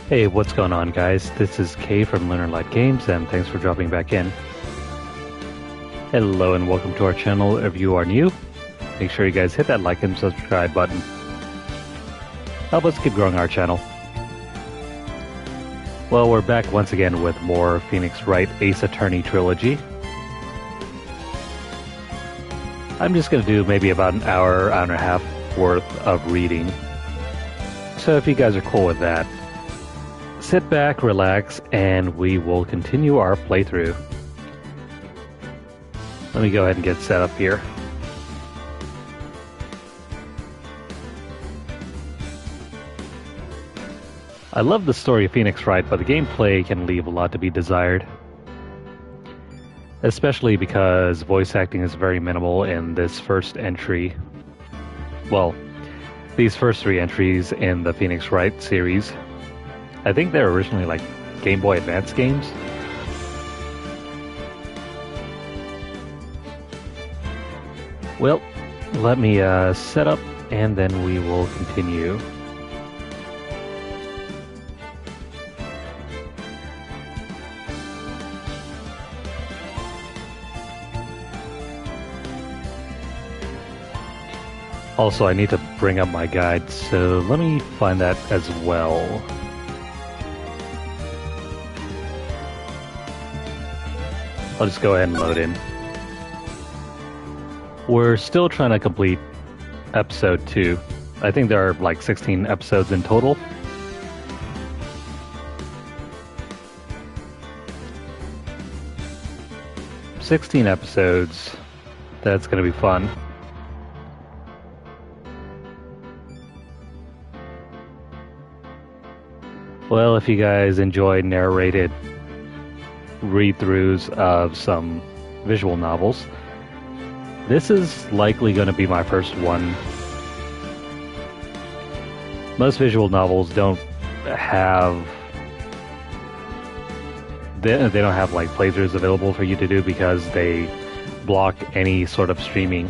Hey, what's going on, guys? This is Kay from Lunarlight Games, and thanks for dropping back in. Hello, and welcome to our channel. If you are new, make sure you guys hit that like and subscribe button. Help us keep growing our channel. Well, we're back once again with more Phoenix Wright Ace Attorney Trilogy. I'm just going to do maybe about an hour, hour and a half worth of reading. So if you guys are cool with that, sit back, relax, and we will continue our playthrough. Let me go ahead and get set up here. I love the story of Phoenix Wright, but the gameplay can leave a lot to be desired. Especially because voice acting is very minimal in this first entry. Well, these first three entries in the Phoenix Wright series. I think they're originally like Game Boy Advance games. Well, let me set up and then we will continue. Also, I need to bring up my guide, so let me find that as well. I'll just go ahead and load in. We're still trying to complete episode 2. I think there are like 16 episodes in total. Episodes. That's going to be fun. Well, if you guys enjoy narrated read-throughs of some visual novels, this is likely going to be my first one. Most visual novels don't have they don't have like playthroughs available for you to do because they block any sort of streaming.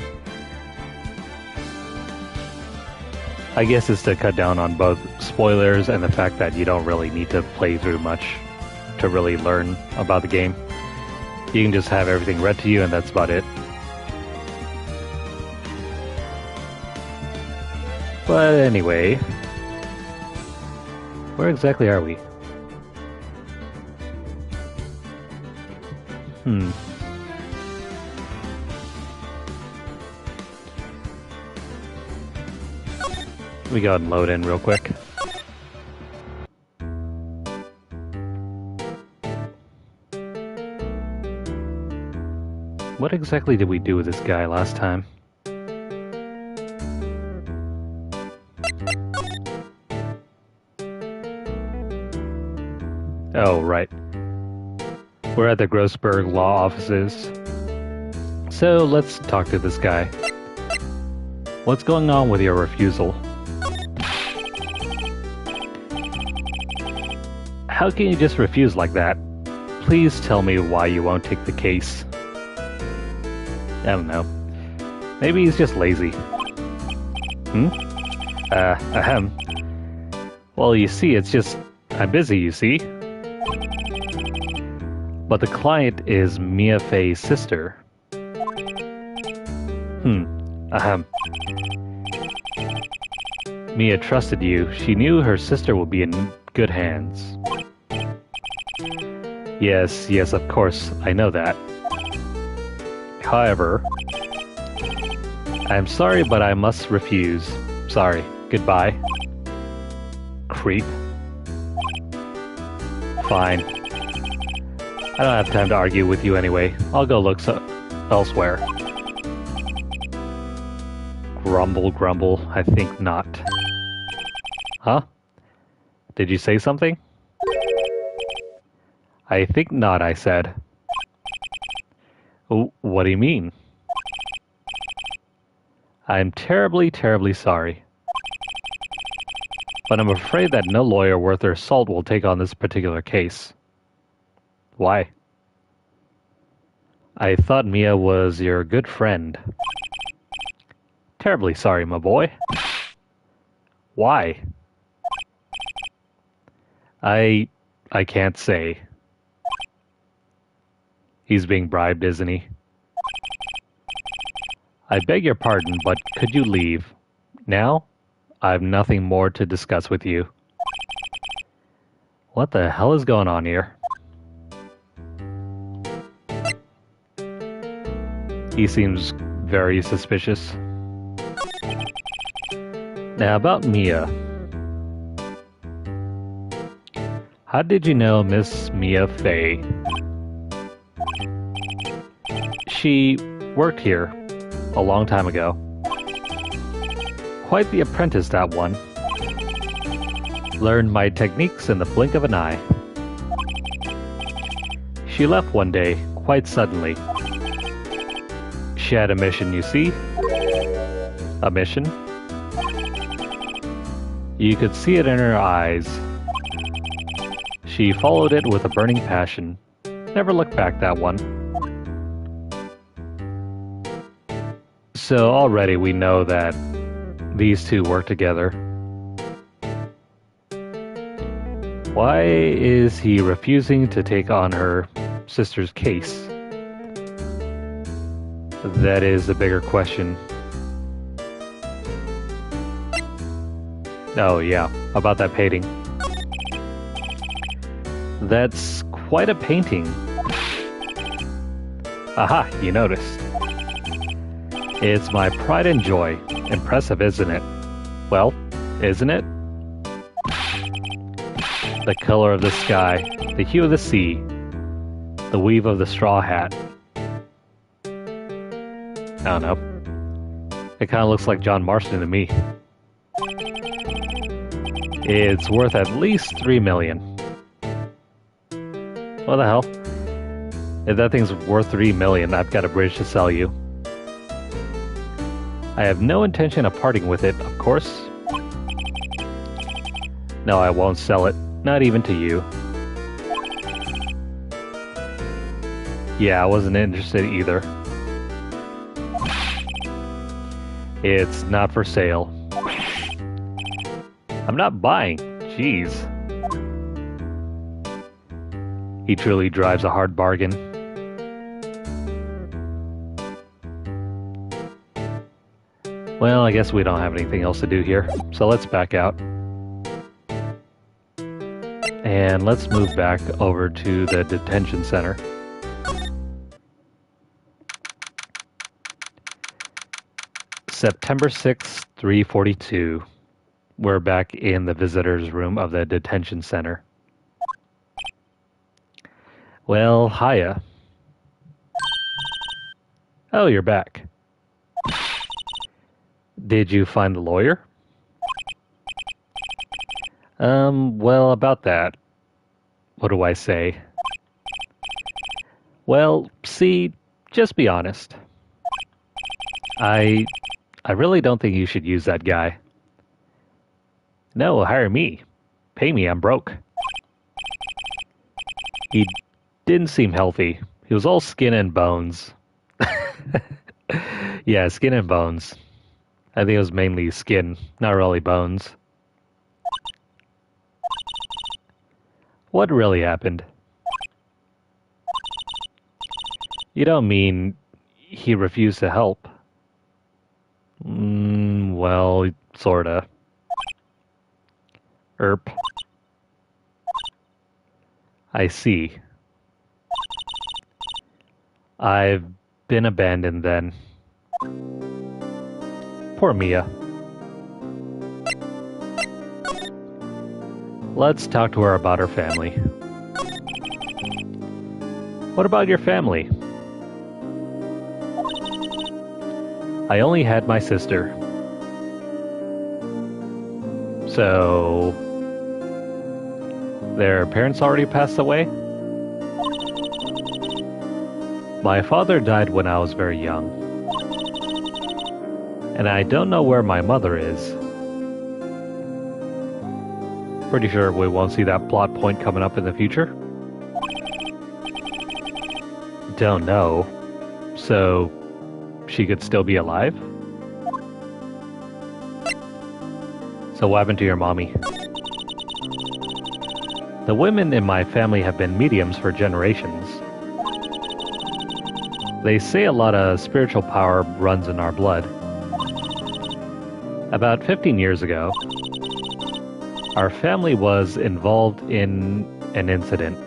I guess it's to cut down on both spoilers and the fact that you don't really need to play through much to really learn about the game. You can just have everything read to you and that's about it. But anyway, where exactly are we? Let me go ahead and load in real quick. What exactly did we do with this guy last time? Oh, right. We're at the Grossberg Law offices. So let's talk to this guy. What's going on with your refusal? How can you just refuse like that? Please tell me why you won't take the case. I don't know. Maybe he's just lazy. Well, you see, it's just... I'm busy, you see? But the client is Mia Fey's sister. Mia trusted you. She knew her sister would be in good hands. Yes, of course, I know that. However, I'm sorry, but I must refuse. Sorry. Goodbye. Creep. Fine. I don't have time to argue with you anyway. I'll go look elsewhere. Grumble, grumble. I think not. Huh? Did you say something? I think not, I said. Oh, what do you mean? I'm terribly, terribly sorry. But I'm afraid that no lawyer worth their salt will take on this particular case. Why? I thought Mia was your good friend. Terribly sorry, my boy. Why? I can't say. He's being bribed, isn't he? I beg your pardon, but could you leave? Now? I've nothing more to discuss with you. What the hell is going on here? He seems very suspicious. Now about Mia. How did you know Miss Mia Fey? She worked here a long time ago. Quite the apprentice, that one. Learned my techniques in the blink of an eye. She left one day, quite suddenly. She had a mission, you see? A mission? You could see it in her eyes. She followed it with a burning passion. Never looked back, that one. So already we know that these two work together. Why is he refusing to take on her sister's case? That is a bigger question. Oh yeah, about that painting. That's quite a painting. Aha, you noticed. It's my pride and joy. Impressive, isn't it? Well, isn't it? The color of the sky, the hue of the sea, the weave of the straw hat. I don't know. It kind of looks like John Marston to me. It's worth at least $3 million. What the hell? If that thing's worth $3 million, I've got a bridge to sell you. I have no intention of parting with it, of course. No, I won't sell it. Not even to you. Yeah, I wasn't interested either. It's not for sale. I'm not buying. Jeez. He truly drives a hard bargain. Well, I guess we don't have anything else to do here, so let's back out. And let's move back over to the detention center. September 6th, 3:42. We're back in the visitor's room of the detention center. Well, hiya. Oh, you're back. Did you find the lawyer? Well, about that. What do I say? Well, see, just be honest. I really don't think you should use that guy. No, hire me. Pay me, I'm broke. He didn't seem healthy. He was all skin and bones. Yeah, skin and bones. I think it was mainly skin, not really bones. What really happened? You don't mean he refused to help? Well, sorta. Erp. I see. I've been abandoned then. Poor Mia. Let's talk to her about her family. What about your family? I only had my sister. So... their parents already passed away? My father died when I was very young. And I don't know where my mother is. Pretty sure we won't see that plot point coming up in the future. Don't know. So, she could still be alive? So what happened to your mommy? The women in my family have been mediums for generations. They say a lot of spiritual power runs in our blood. About 15 years ago, our family was involved in an incident.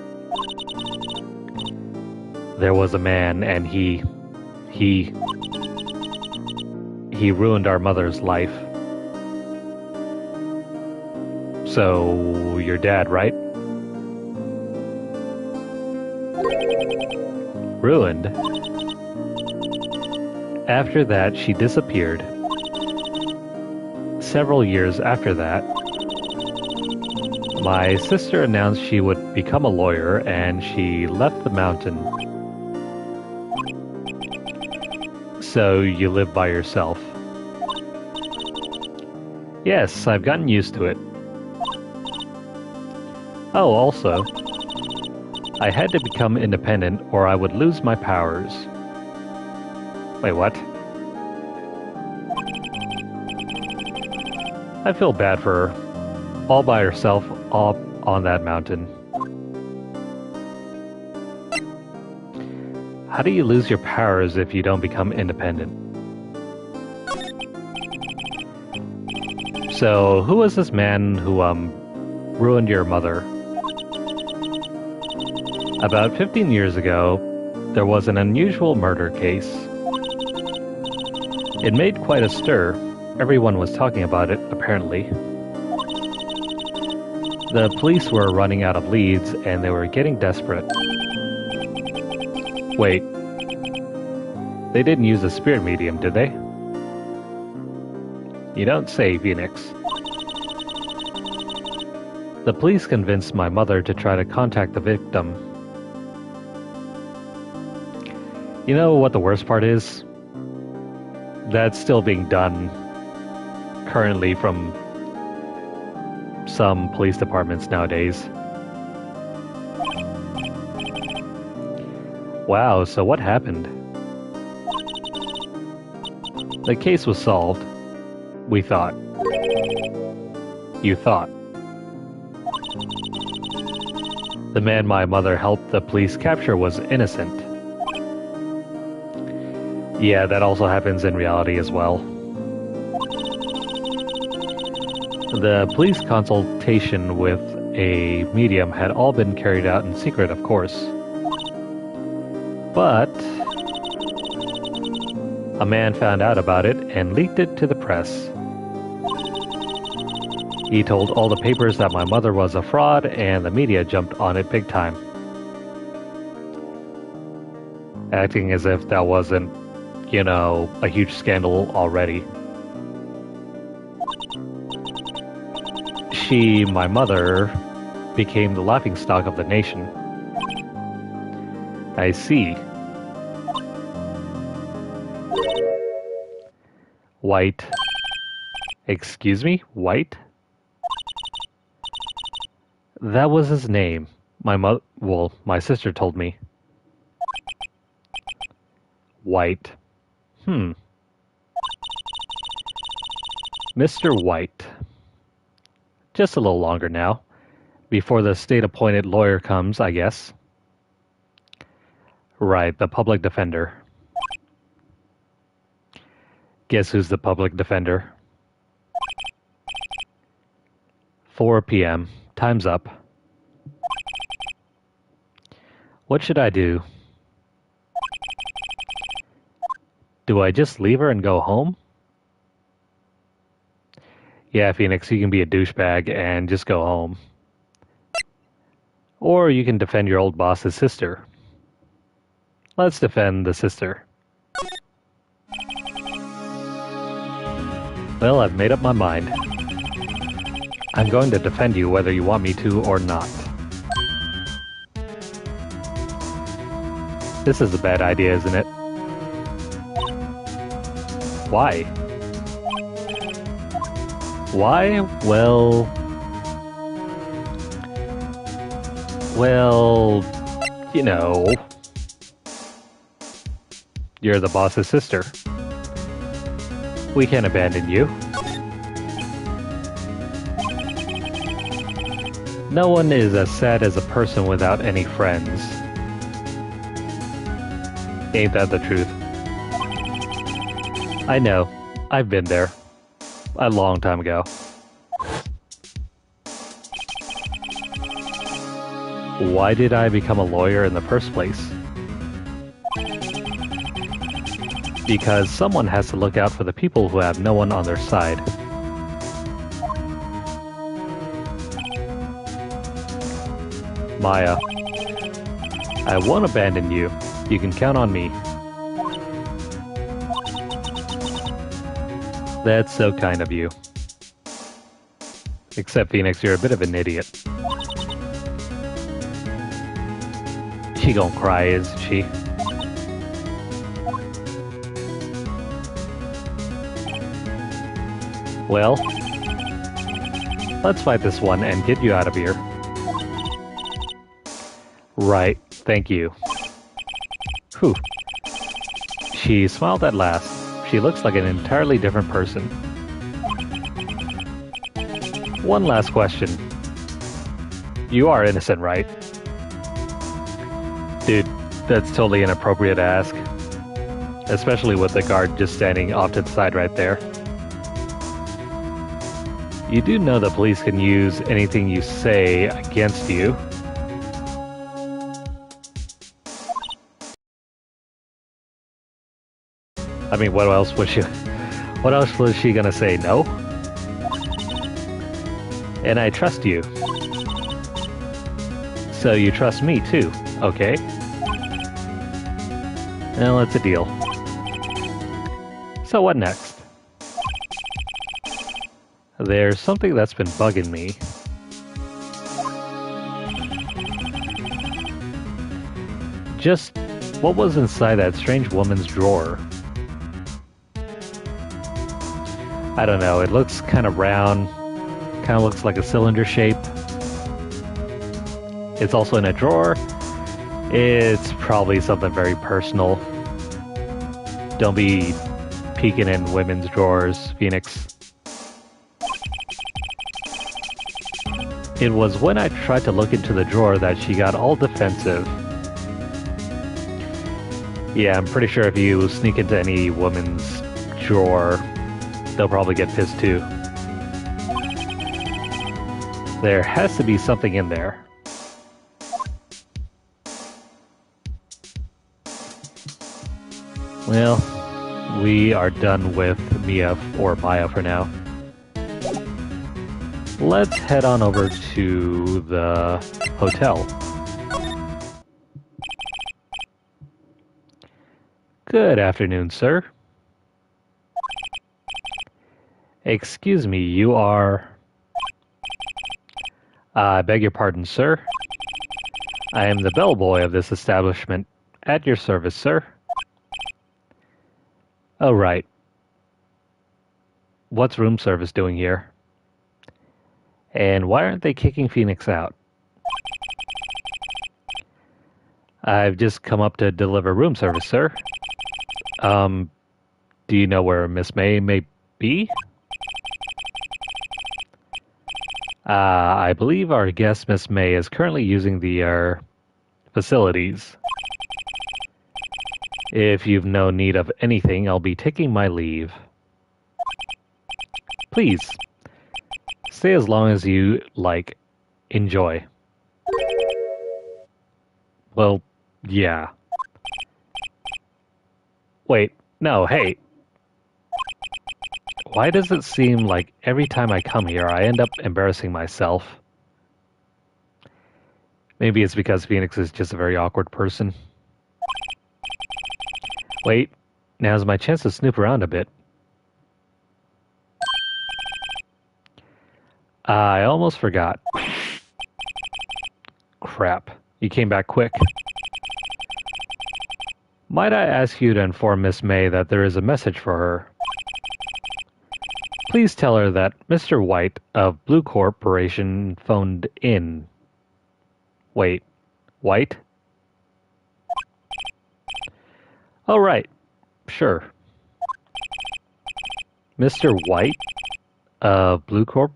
There was a man, and he ruined our mother's life. So, your dad, right? Ruined. After that, she disappeared. Several years after that, my sister announced she would become a lawyer, and she left the mountain. So you live by yourself? Yes, I've gotten used to it. Oh, also, I had to become independent or I would lose my powers. Wait, what? I feel bad for her. All by herself, up on that mountain. How do you lose your powers if you don't become independent? So, who was this man who, ruined your mother? About 15 years ago, there was an unusual murder case. It made quite a stir. Everyone was talking about it, apparently. The police were running out of leads, and they were getting desperate. Wait. They didn't use a spirit medium, did they? You don't say, Phoenix. The police convinced my mother to try to contact the victim. You know what the worst part is? That's still being done currently from some police departments nowadays. Wow, so what happened? The case was solved. We thought. You thought. The man my mother helped the police capture was innocent. Yeah, that also happens in reality as well. The police consultation with a medium had all been carried out in secret, of course. But a man found out about it and leaked it to the press. He told all the papers that my mother was a fraud, and the media jumped on it big time. Acting as if that wasn't, you know, a huge scandal already. She, my mother, became the laughingstock of the nation. I see. White. Excuse me? White? That was his name. My sister told me. White. Mr. White. Just a little longer now. Before the state-appointed lawyer comes, I guess. Right, the public defender. Guess who's the public defender? 4 p.m. Time's up. What should I do? Do I just leave her and go home? Yeah, Phoenix, you can be a douchebag and just go home. Or you can defend your old boss's sister. Let's defend the sister. Well, I've made up my mind. I'm going to defend you whether you want me to or not. This is a bad idea, isn't it? Why? Why? Well, you know, you're the boss's sister. We can't abandon you. No one is as sad as a person without any friends. Ain't that the truth? I know. I've been there. A long time ago. Why did I become a lawyer in the first place? Because someone has to look out for the people who have no one on their side. Maya, I won't abandon you. You can count on me. That's so kind of you. Except, Phoenix, you're a bit of an idiot. She gonna cry, isn't she? Well, let's fight this one and get you out of here. Right, thank you. Whew. She smiled at last. She looks like an entirely different person. One last question. You are innocent, right? Dude, that's totally inappropriate to ask. Especially with the guard just standing off to the side right there. You do know the police can use anything you say against you. I mean, what else was she gonna say? No? And I trust you. So you trust me too, okay? Well, it's a deal. So what next? There's something that's been bugging me. Just what was inside that strange woman's drawer? I don't know, it looks kind of round, kind of looks like a cylinder shape. It's also in a drawer. It's probably something very personal. Don't be peeking in women's drawers, Phoenix. It was when I tried to look into the drawer that she got all defensive. Yeah, I'm pretty sure if you sneak into any woman's drawer, they'll probably get pissed too. There has to be something in there. Well, we are done with Maya for now. Let's head on over to the hotel. Good afternoon, sir. Excuse me, you are... I beg your pardon, sir. I am the bellboy of this establishment. At your service, sir. Oh, right. What's room service doing here? And why aren't they kicking Phoenix out? I've just come up to deliver room service, sir. Do you know where Miss may be? I believe our guest, Miss May, is currently using the facilities. If you've no need of anything, I'll be taking my leave. Please, stay as long as you like. Enjoy. Well, yeah. Wait, no, hey. Why does it seem like every time I come here, I end up embarrassing myself? Maybe it's because Phoenix is just a very awkward person. Wait, now's my chance to snoop around a bit. I almost forgot. Crap, you came back quick. Might I ask you to inform Miss May that there is a message for her? Please tell her that Mr. White of Blue Corporation phoned in. Wait, White? Oh, right. Sure. Mr. White of Blue Corp?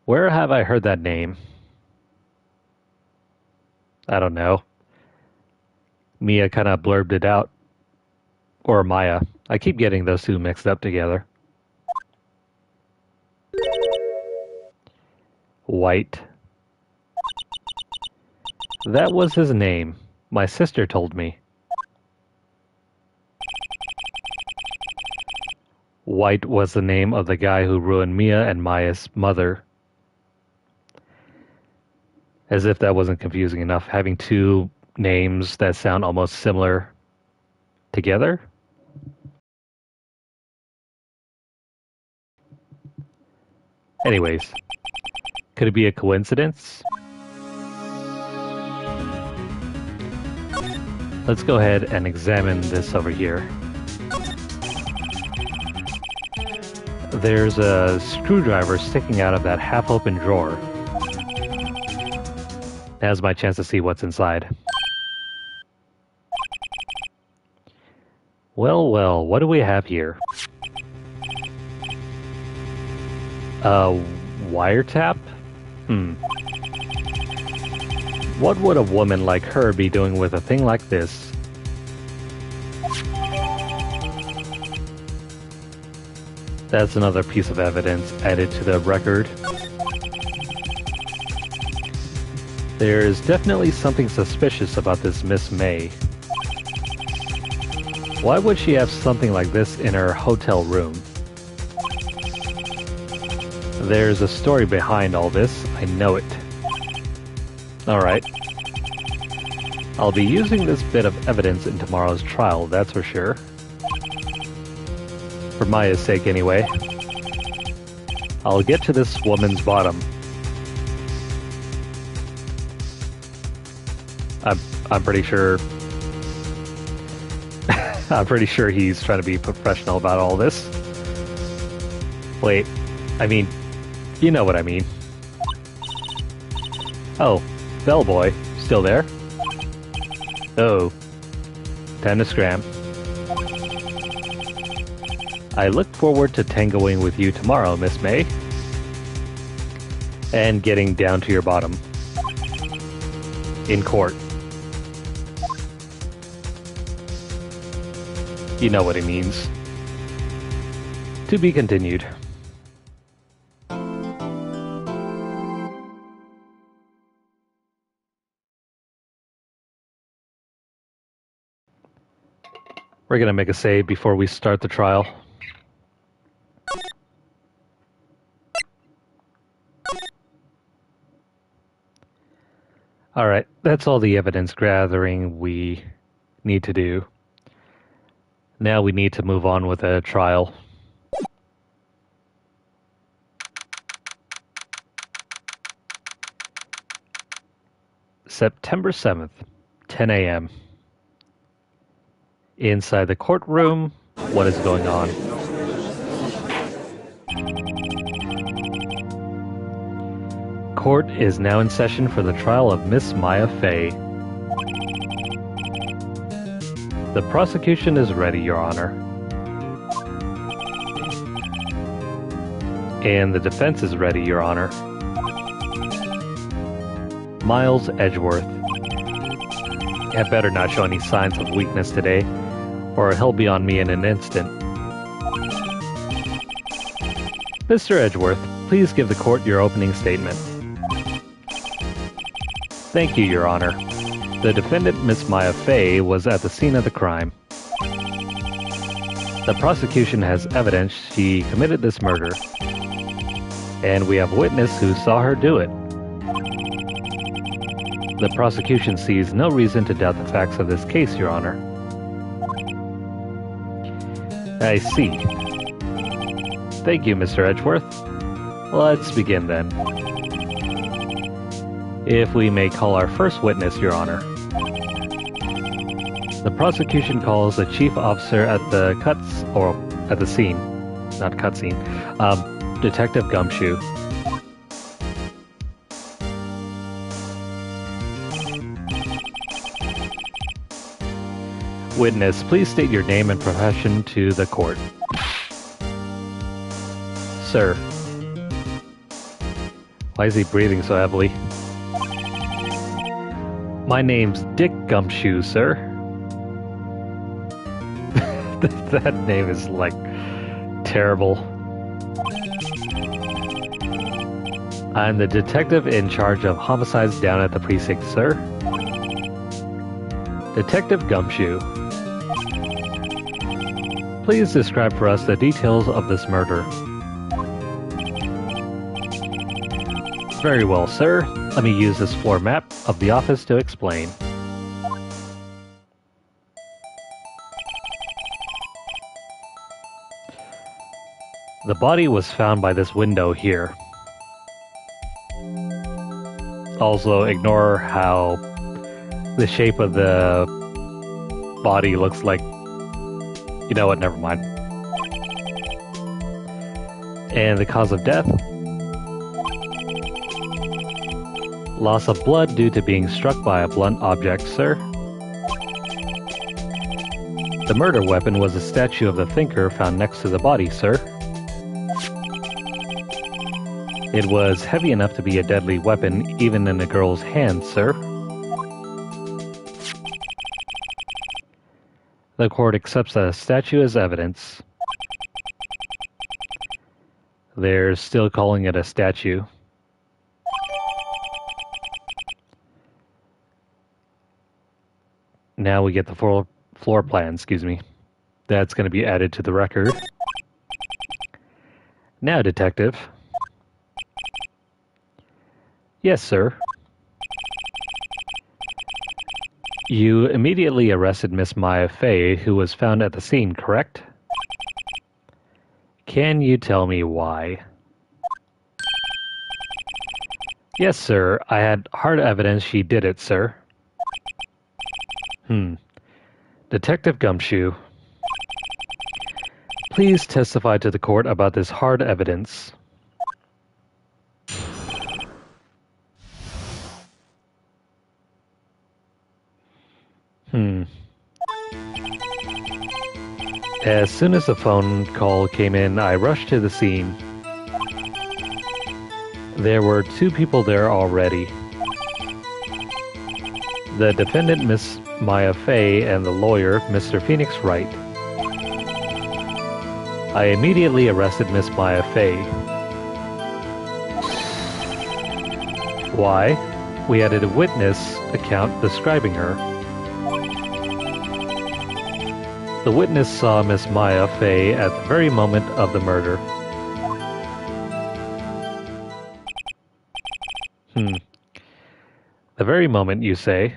Where have I heard that name? I don't know. Mia kind of blurbed it out. Or Maya. I keep getting those two mixed up together. White. That was his name. My sister told me. White was the name of the guy who ruined Mia and Maya's mother. As if that wasn't confusing enough, having two names that sound almost similar together? Anyways, could it be a coincidence? Let's go ahead and examine this over here. There's a screwdriver sticking out of that half-open drawer. Now's my chance to see what's inside. Well, well, what do we have here? A wiretap? What would a woman like her be doing with a thing like this? That's another piece of evidence added to the record. There's definitely something suspicious about this Miss May. Why would she have something like this in her hotel room? There's a story behind all this, I know it. Alright. I'll be using this bit of evidence in tomorrow's trial, that's for sure. For Maya's sake, anyway. I'll get to this woman's bottom. I'm pretty sure... I'm pretty sure he's trying to be professional about all this. Wait, I mean, you know what I mean. Oh, bellboy, still there? Oh, time to scram. I look forward to tangoing with you tomorrow, Miss May. And getting down to your bottom. In court. You know what it means. To be continued. We're gonna make a save before we start the trial. Alright, that's all the evidence gathering we need to do. Now we need to move on with a trial. September 7th, 10 a.m. Inside the courtroom, what is going on? Court is now in session for the trial of Miss Maya Fey. The prosecution is ready, Your Honor. And the defense is ready, Your Honor. Miles Edgeworth. Had better not show any signs of weakness today, or he'll be on me in an instant. Mr. Edgeworth, please give the court your opening statement. Thank you, Your Honor. The defendant, Miss Maya Fey, was at the scene of the crime. The prosecution has evidence she committed this murder, and we have a witness who saw her do it. The prosecution sees no reason to doubt the facts of this case, Your Honor. I see. Thank you, Mr. Edgeworth. Let's begin then. If we may call our first witness, Your Honor. The prosecution calls the chief officer at the at the scene, not cutscene, Detective Gumshoe. Witness, please state your name and profession to the court. Sir. Why is he breathing so heavily? My name's Dick Gumshoe, sir. That name is, like, terrible. I'm the detective in charge of homicides down at the precinct, sir. Detective Gumshoe. Please describe for us the details of this murder. Very well, sir. Let me use this floor map of the office to explain. The body was found by this window here. Also, ignore how the shape of the body looks like... You know what, never mind. And the cause of death? Loss of blood due to being struck by a blunt object, sir. The murder weapon was a statue of the thinker found next to the body, sir. It was heavy enough to be a deadly weapon, even in a girl's hands, sir. The court accepts that a statue as evidence. They're still calling it a statue. Now we get the floor plan, excuse me. That's going to be added to the record. Now, detective. Yes, sir. You immediately arrested Miss Maya Fey, who was found at the scene, correct? Can you tell me why? Yes, sir. I had hard evidence she did it, sir. Detective Gumshoe. Please testify to the court about this hard evidence. As soon as the phone call came in, I rushed to the scene. There were 2 people there already. The defendant, Miss Maya Fey, and the lawyer, Mr. Phoenix Wright. I immediately arrested Miss Maya Fey. Why? We had a witness account describing her. The witness saw Miss Maya Fey at the very moment of the murder. The very moment, you say?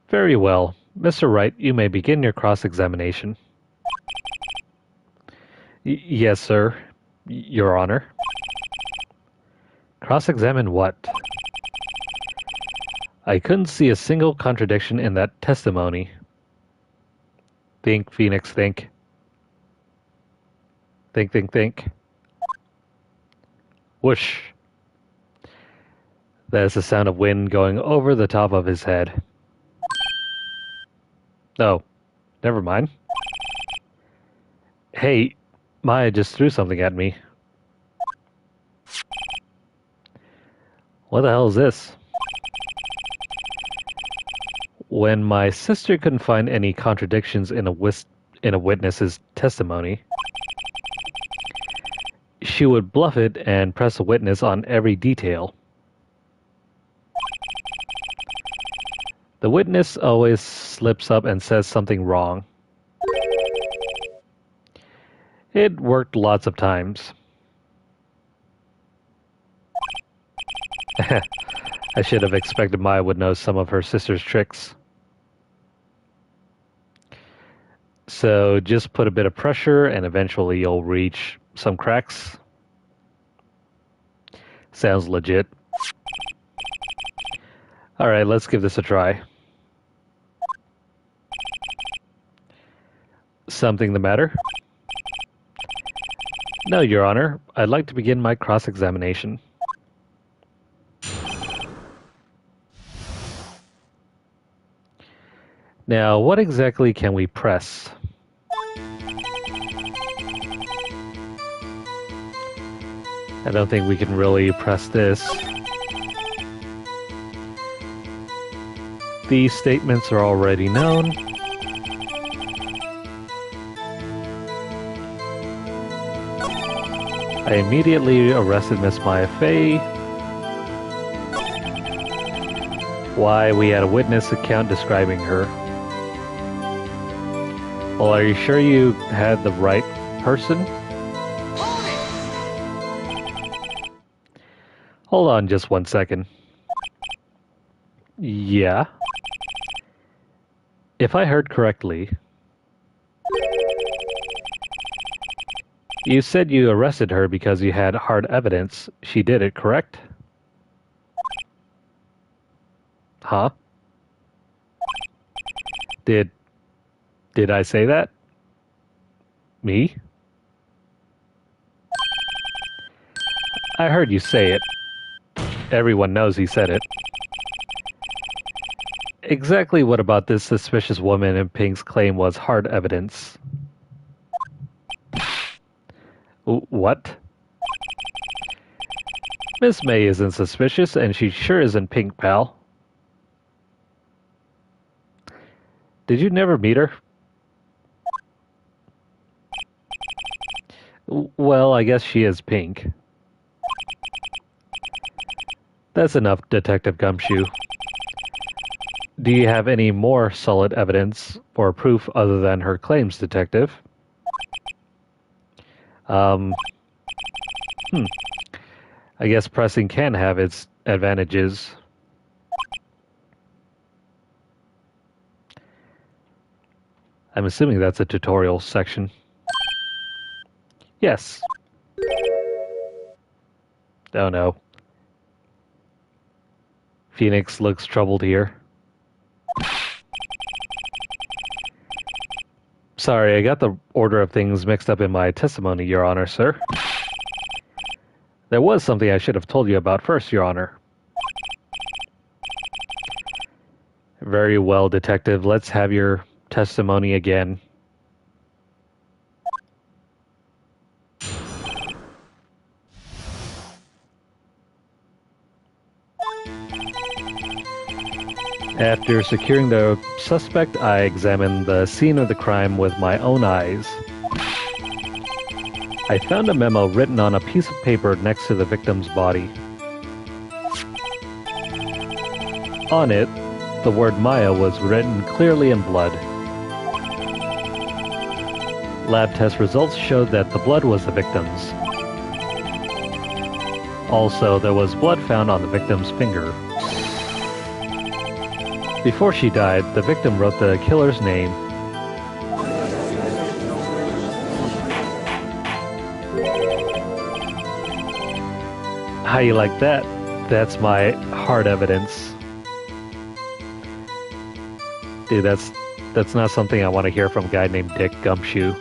Very well. Mr. Wright, you may begin your cross-examination. Yes, sir. Your Honor. Cross-examine what? I couldn't see a single contradiction in that testimony. Think, Phoenix, think. Think, think, think. Whoosh. That is the sound of wind going over the top of his head. Oh, never mind. Hey, Maya just threw something at me. What the hell is this? When my sister couldn't find any contradictions in a witness's testimony, she would bluff it and press a witness on every detail. The witness always slips up and says something wrong. It worked lots of times. I should have expected Maya would know some of her sister's tricks. So just put a bit of pressure and eventually you'll reach some cracks. Sounds legit. Alright, let's give this a try. Something the matter? No, Your Honor. I'd like to begin my cross-examination. Now, what exactly can we press? I don't think we can really press this. These statements are already known. I immediately arrested Miss Maya Fey. Why? We had a witness account describing her. Well, are you sure you had the right person? Hold on just 1 second. Yeah. If I heard correctly, you said you arrested her because you had hard evidence she did it, correct? Huh? Did I say that? Me? I heard you say it. Everyone knows he said it. Exactly what about this suspicious woman in pink's claim was hard evidence? What? Miss May isn't suspicious, and she sure isn't pink, pal. Did you never meet her? Well, I guess she is pink. That's enough, Detective Gumshoe. Do you have any more solid evidence or proof other than her claims, Detective? I guess pressing can have its advantages. I'm assuming that's a tutorial section. Yes. Oh no. Phoenix looks troubled here. Sorry, I got the order of things mixed up in my testimony, Your Honor, sir. There was something I should have told you about first, Your Honor. Very well, Detective. Let's have your testimony again. After securing the suspect, I examined the scene of the crime with my own eyes. I found a memo written on a piece of paper next to the victim's body. On it, the word Maya was written clearly in blood. Lab test results showed that the blood was the victim's. Also, there was blood found on the victim's finger. Before she died, the victim wrote the killer's name. How you like that? That's my hard evidence. Dude, that's not something I want to hear from a guy named Dick Gumshoe.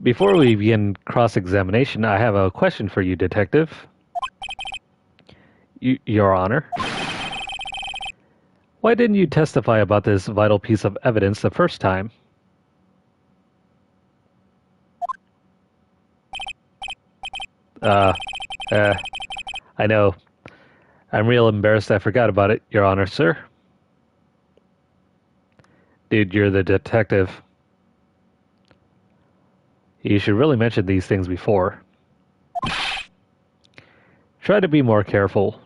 Before we begin cross-examination, I have a question for you, Detective. Your Honor. Why didn't you testify about this vital piece of evidence the first time? I know. I'm real embarrassed I forgot about it, Your Honor, sir. Dude, you're the detective. You should really mention these things before. Try to be more careful.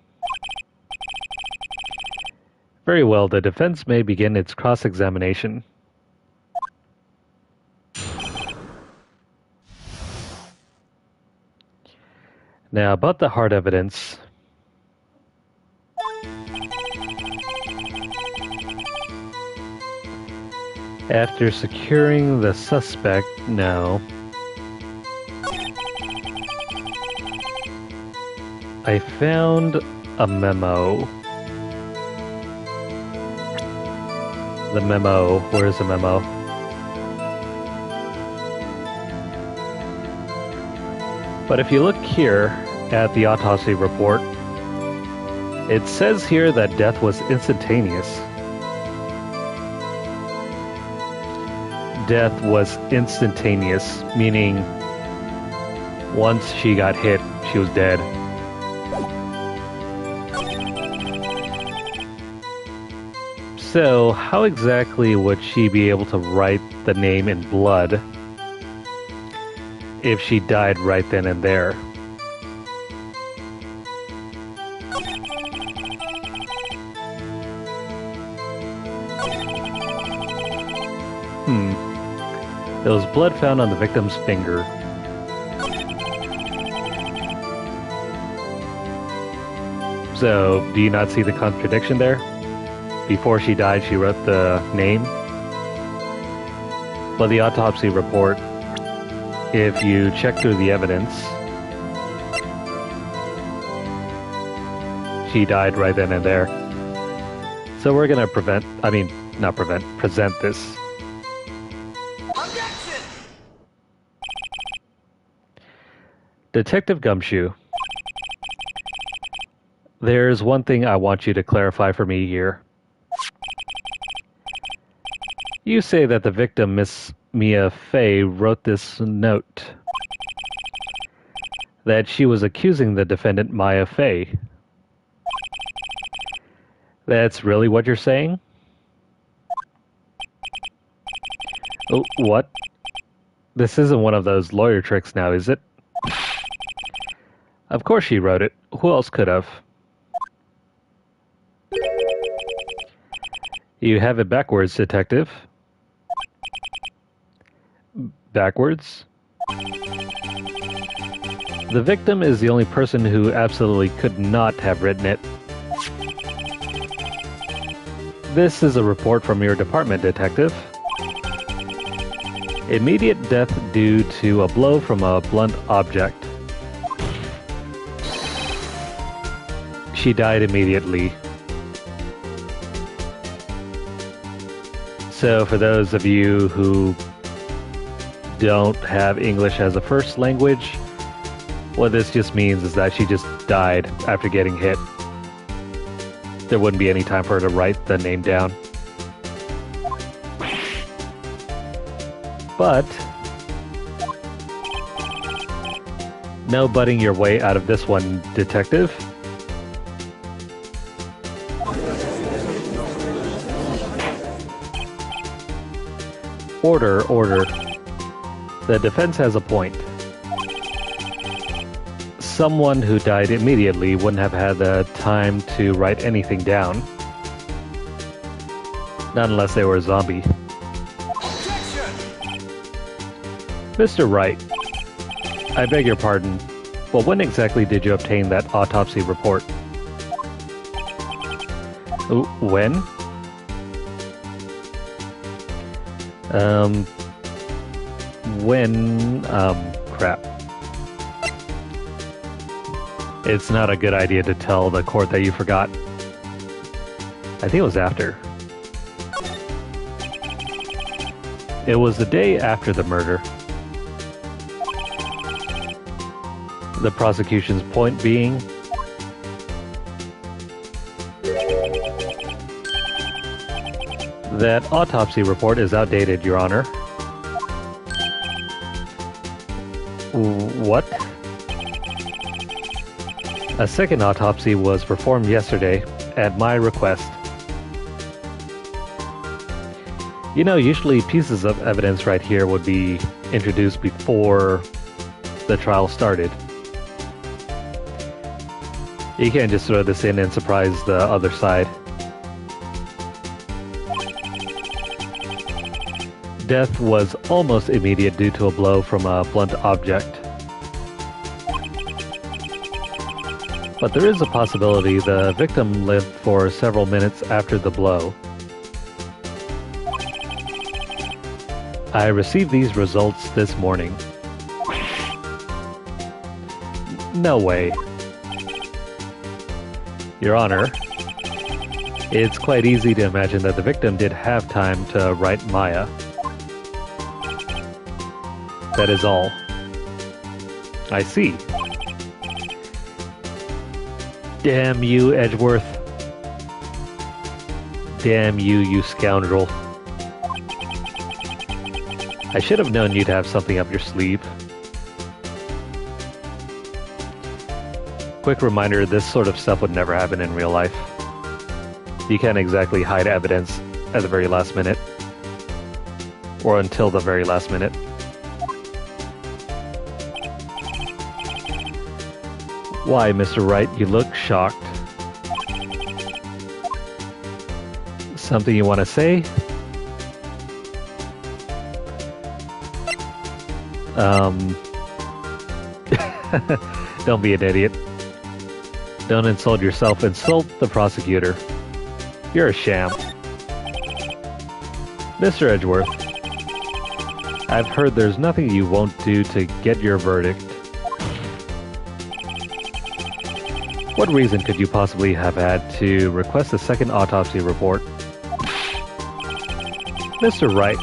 Very well, the defense may begin its cross-examination. Now, about the hard evidence. After securing the suspect, no. I found a memo. The memo. Where's the memo? But if you look here at the autopsy report, it says here that death was instantaneous. Death was instantaneous, meaning Once she got hit, she was dead. So, how exactly would she be able to write the name in blood if she died right then and there? There was blood found on the victim's finger. So, do you not see the contradiction there? Before she died, she wrote the name. But the autopsy report, if you check through the evidence, she died right then and there. So we're gonna present this. Objection! Detective Gumshoe, there's one thing I want you to clarify for me here. You say that the victim, Miss Mia Fey, wrote this note. That she was accusing the defendant, Maya Fey. That's really what you're saying? Oh, what? This isn't one of those lawyer tricks now, is it? Of course she wrote it. Who else could have? You have it backwards, detective. Backwards? The victim is the only person who absolutely could not have written it. This is a report from your department, detective. Immediate death due to a blow from a blunt object. She died immediately. So for those of you who don't have English as a first language, what this just means is that she just died after getting hit. There wouldn't be any time for her to write the name down. But no butting your way out of this one, detective. Order, order. The defense has a point. Someone who died immediately wouldn't have had the time to write anything down. Not unless they were a zombie. Objection! Mr. Wright, I beg your pardon, but when exactly did you obtain that autopsy report? When? Crap. It's not a good idea to tell the court that you forgot. I think it was after. It was the day after the murder. The prosecution's point being, that autopsy report is outdated, Your Honor. What? A second autopsy was performed yesterday at my request. You know, usually pieces of evidence right here would be introduced before the trial started. You can't just throw this in and surprise the other side. Death was almost immediate due to a blow from a blunt object. But there is a possibility the victim lived for several minutes after the blow. I received these results this morning. No way. Your Honor, it's quite easy to imagine that the victim did have time to write Maya. That is all. I see. Damn you, Edgeworth. Damn you, you scoundrel. I should have known you'd have something up your sleeve. Quick reminder, this sort of stuff would never happen in real life. You can't exactly hide evidence at the very last minute. Or until the very last minute. Why, Mr. Wright, you look shocked. Something you want to say? Don't be an idiot. Don't insult yourself, insult the prosecutor. You're a sham. Mr. Edgeworth, I've heard there's nothing you won't do to get your verdict. What reason could you possibly have had to request a second autopsy report? Mr. Wright,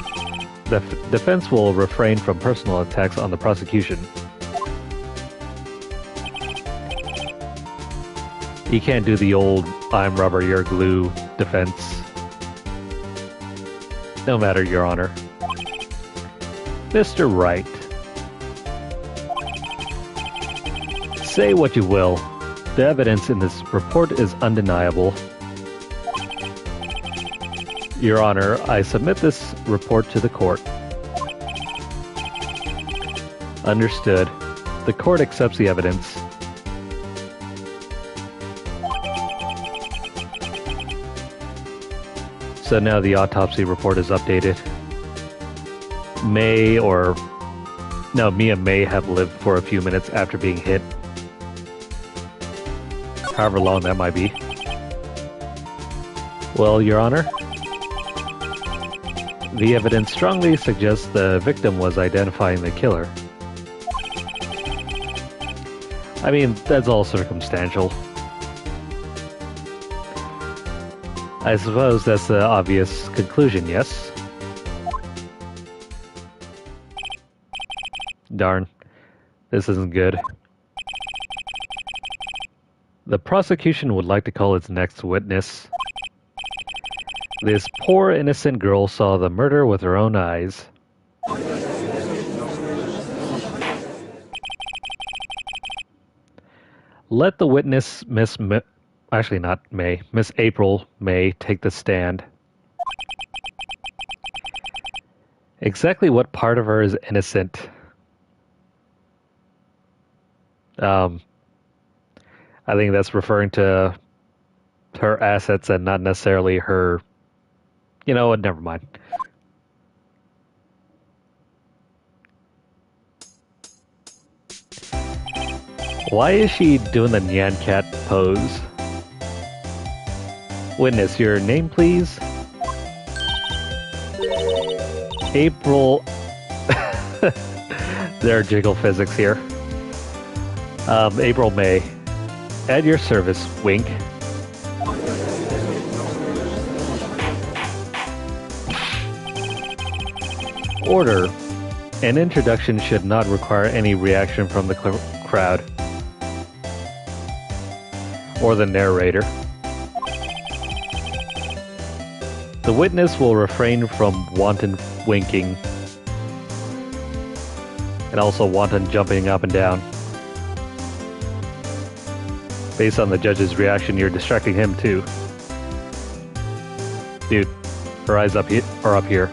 the defense will refrain from personal attacks on the prosecution. You can't do the old I'm rubber, you're glue defense. No matter, Your Honor. Mr. Wright. Say what you will. The evidence in this report is undeniable. Your Honor, I submit this report to the court. Understood. The court accepts the evidence. So now the autopsy report is updated. Mia may have lived for a few minutes after being hit. However long that might be. Well, Your Honor, the evidence strongly suggests the victim was identifying the killer. I mean, that's all circumstantial. I suppose that's the obvious conclusion, yes? Darn. This isn't good. The prosecution would like to call its next witness. This poor innocent girl saw the murder with her own eyes. Let the witness, Miss April May, take the stand. Exactly what part of her is innocent? I think that's referring to her assets and not necessarily her... You know what, never mind. Why is she doing the Nyan Cat pose? Witness, your name, please? April... There are jiggle physics here. April May. At your service, wink. Order. An introduction should not require any reaction from the crowd. Or the narrator. The witness will refrain from wanton winking. And also wanton jumping up and down. Based on the judge's reaction, you're distracting him too. Dude, her eyes up here or up here.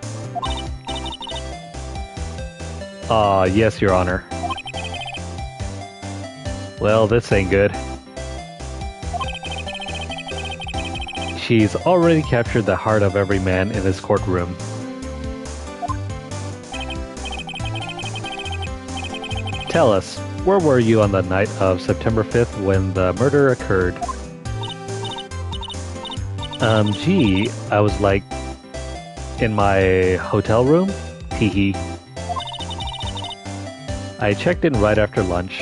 Yes, Your Honor. Well, this ain't good. She's already captured the heart of every man in this courtroom. Tell us, where were you on the night of September 5th when the murder occurred? Gee, I was like, in my hotel room? Teehee. I checked in right after lunch.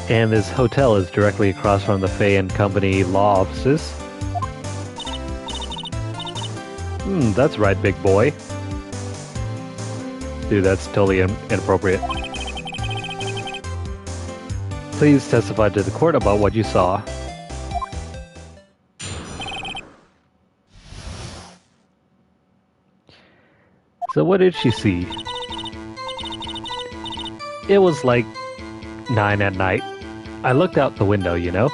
And this hotel is directly across from the Fay and Company law offices. That's right, big boy. Dude, that's totally inappropriate. Please testify to the court about what you saw. So what did she see? It was like 9 at night. I looked out the window, you know?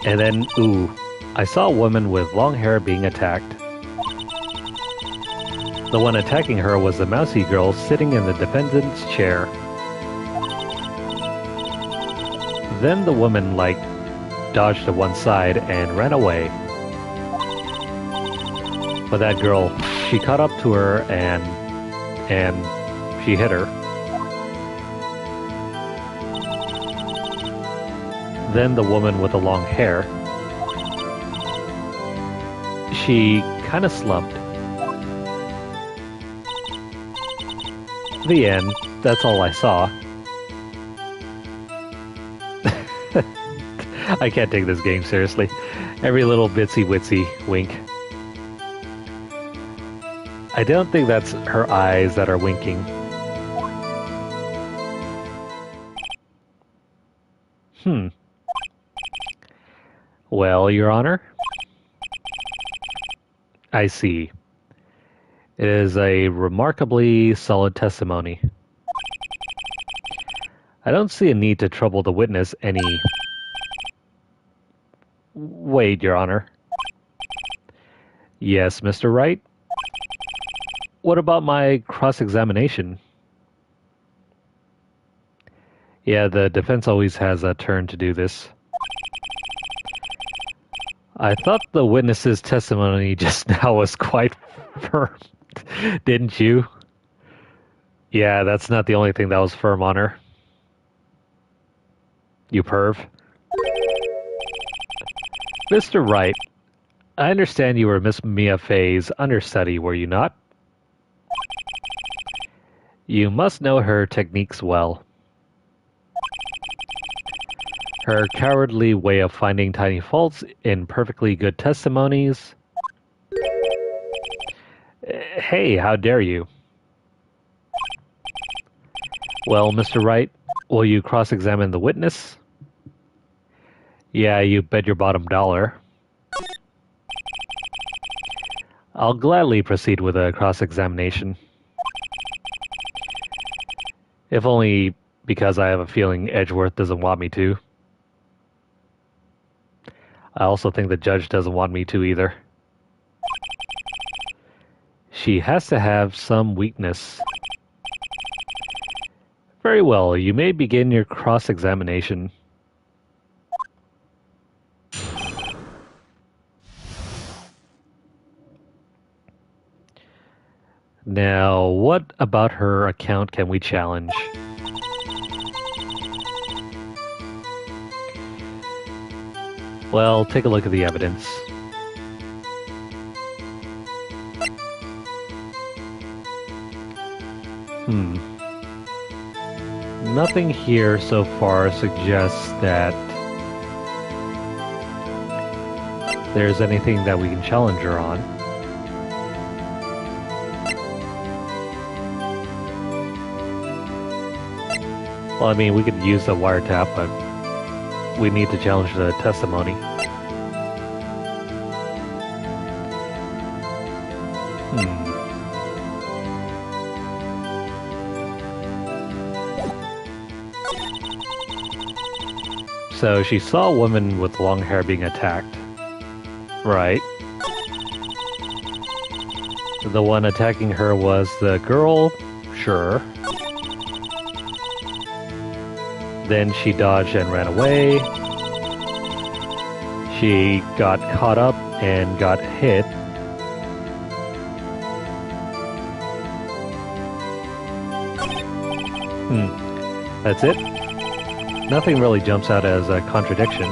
And then, ooh, I saw a woman with long hair being attacked. The one attacking her was the mousy girl sitting in the defendant's chair. Then the woman, dodged to one side and ran away. But that girl, she caught up to her and she hit her. Then the woman with the long hair, she kind of slumped. The end. That's all I saw. I can't take this game seriously. Every little bitsy-witsy wink. I don't think that's her eyes that are winking. Well, Your Honor, I see. It is a remarkably solid testimony. I don't see a need to trouble the witness any... Wait, Your Honor. Yes, Mr. Wright? What about my cross-examination? Yeah, the defense always has a turn to do this. I thought the witness's testimony just now was quite firm, didn't you? Yeah, that's not the only thing that was firm on her. You perv. Mr. Wright, I understand you were Miss Mia Fey's understudy, were you not? You must know her techniques well. Her cowardly way of finding tiny faults in perfectly good testimonies. Hey, how dare you? Well, Mr. Wright, will you cross-examine the witness? Yeah, you bet your bottom dollar. I'll gladly proceed with a cross-examination. If only because I have a feeling Edgeworth doesn't want me to. I also think the judge doesn't want me to either. She has to have some weakness. Very well, you may begin your cross-examination. Now, what about her account can we challenge? Well, take a look at the evidence. Nothing here so far suggests that there's anything that we can challenge her on. Well, I mean, we could use the wiretap, but we need to challenge the testimony. So she saw a woman with long hair being attacked. Right. The one attacking her was the girl? Sure. Then she dodged and ran away. She got caught up and got hit. That's it? Nothing really jumps out as a contradiction.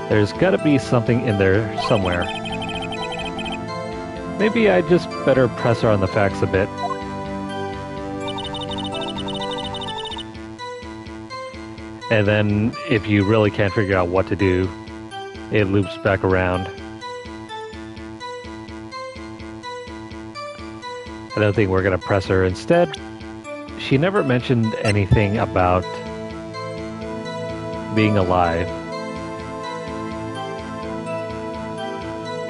There's gotta be something in there somewhere. Maybe I just better press her on the facts a bit. And then, if you really can't figure out what to do, it loops back around. I don't think we're gonna press her. Instead, she never mentioned anything about being alive.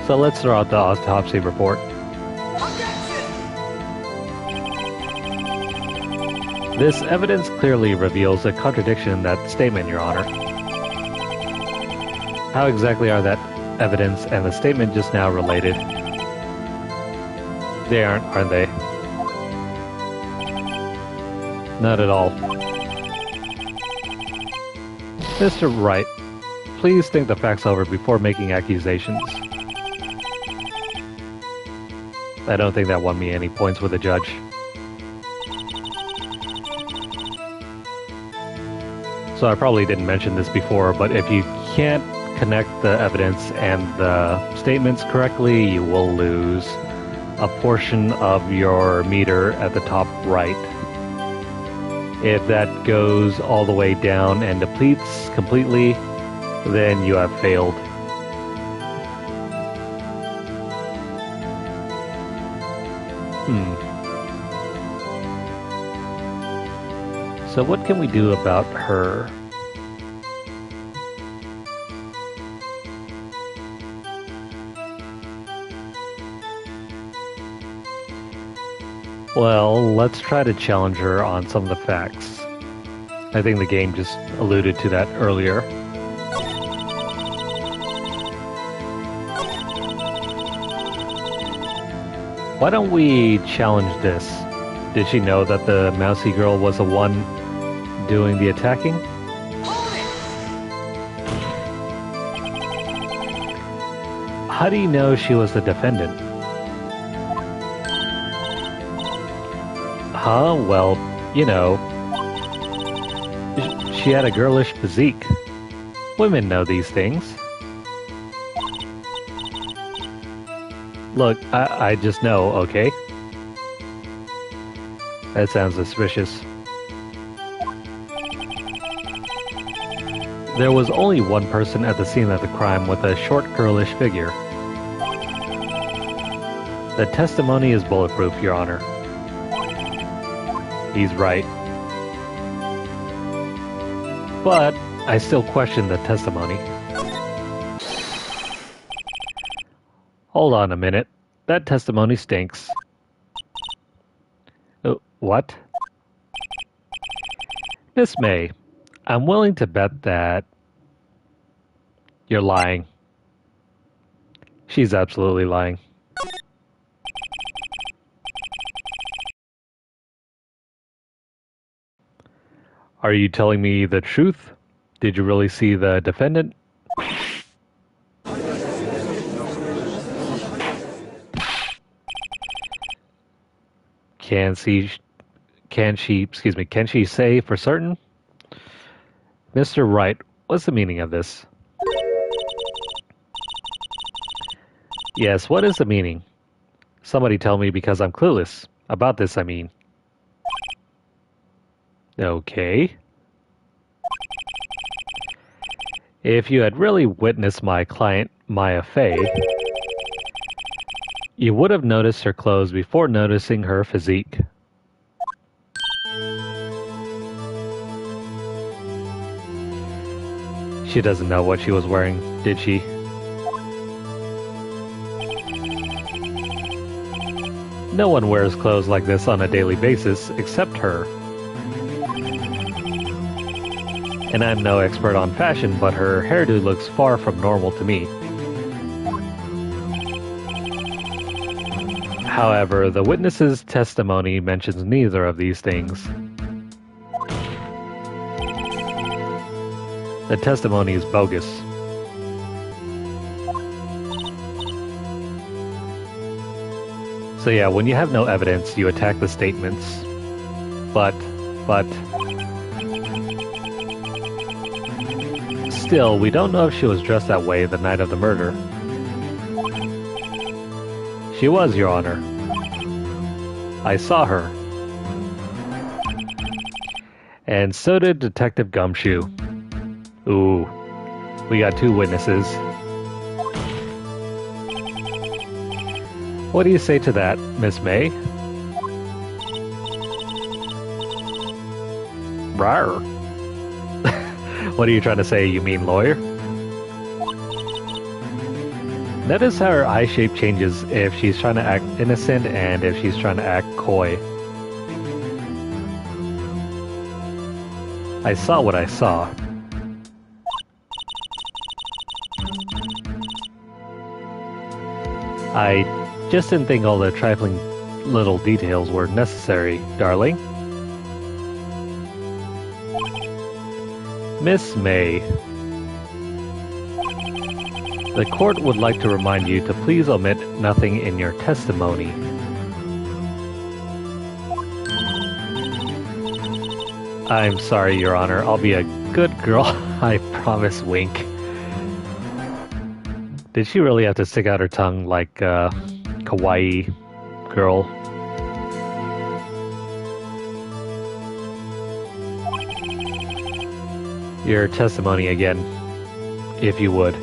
So let's throw out the autopsy report. This evidence clearly reveals a contradiction in that statement, Your Honor. How exactly are that evidence and the statement just now related? They aren't they? Not at all. Mr. Wright, please think the facts over before making accusations. I don't think that won me any points with the judge. So I probably didn't mention this before, but if you can't connect the evidence and the statements correctly, you will lose a portion of your meter at the top right. If that goes all the way down and depletes completely, then you have failed. So what can we do about her? Well, let's try to challenge her on some of the facts. I think the game just alluded to that earlier. Why don't we challenge this? Did she know that the mousy girl was the one doing the attacking? How do you know she was the defendant? Huh? Well, you know, she had a girlish physique. Women know these things. Look, I just know, okay? That sounds suspicious. There was only one person at the scene of the crime with a short, girlish figure. The testimony is bulletproof, Your Honor. He's right. But I still question the testimony. Hold on a minute. That testimony stinks. What? Miss May, I'm willing to bet that you're lying. She's absolutely lying. Are you telling me the truth? Did you really see the defendant? Can she say for certain? Mr. Wright, what's the meaning of this? Yes, what is the meaning? Somebody tell me because I'm clueless. About this, I mean. Okay. If you had really witnessed my client, Maya Fey, you would have noticed her clothes before noticing her physique. She doesn't know what she was wearing, did she? No one wears clothes like this on a daily basis except her. And I'm no expert on fashion, but her hairdo looks far from normal to me. However, the witness's testimony mentions neither of these things. The testimony is bogus. So yeah, when you have no evidence, you attack the statements. But... Still, we don't know if she was dressed that way the night of the murder. She was, Your Honor. I saw her. And so did Detective Gumshoe. Ooh, we got two witnesses. What do you say to that, Miss May? Rawr. What are you trying to say, you mean lawyer? Notice how her eye shape changes if she's trying to act innocent and if she's trying to act coy. I saw what I saw. I just didn't think all the trifling little details were necessary, darling. Miss May, the court would like to remind you to please omit nothing in your testimony. I'm sorry, Your Honor. I'll be a good girl. I promise, wink. Did she really have to stick out her tongue like a kawaii girl? Your testimony again, if you would.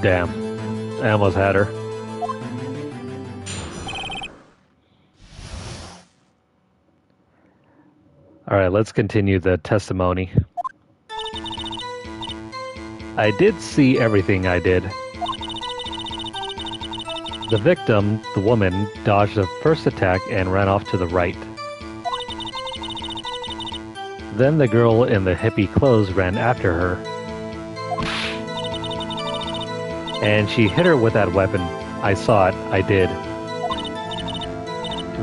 Damn, I almost had her. Alright, let's continue the testimony. I did see everything I did. The victim, the woman, dodged the first attack and ran off to the right. Then the girl in the hippie clothes ran after her. And she hit her with that weapon. I saw it. I did.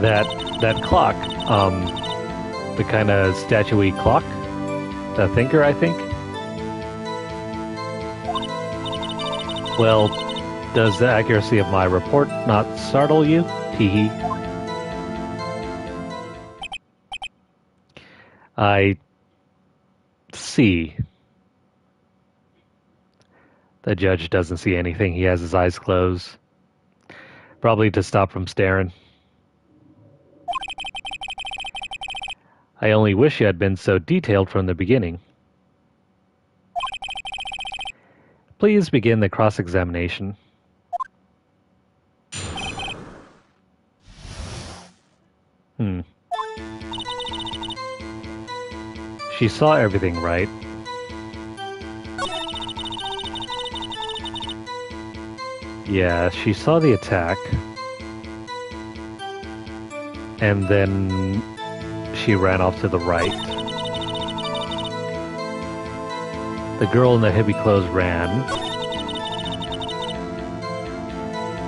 That clock, the kind of statue-y clock, the thinker, I think. Well, does the accuracy of my report not startle you? Hee hee. I see. The judge doesn't see anything. He has his eyes closed. Probably to stop from staring. I only wish you had been so detailed from the beginning. Please begin the cross-examination. She saw everything, right? Yeah, she saw the attack. And then she ran off to the right. The girl in the hippie clothes ran.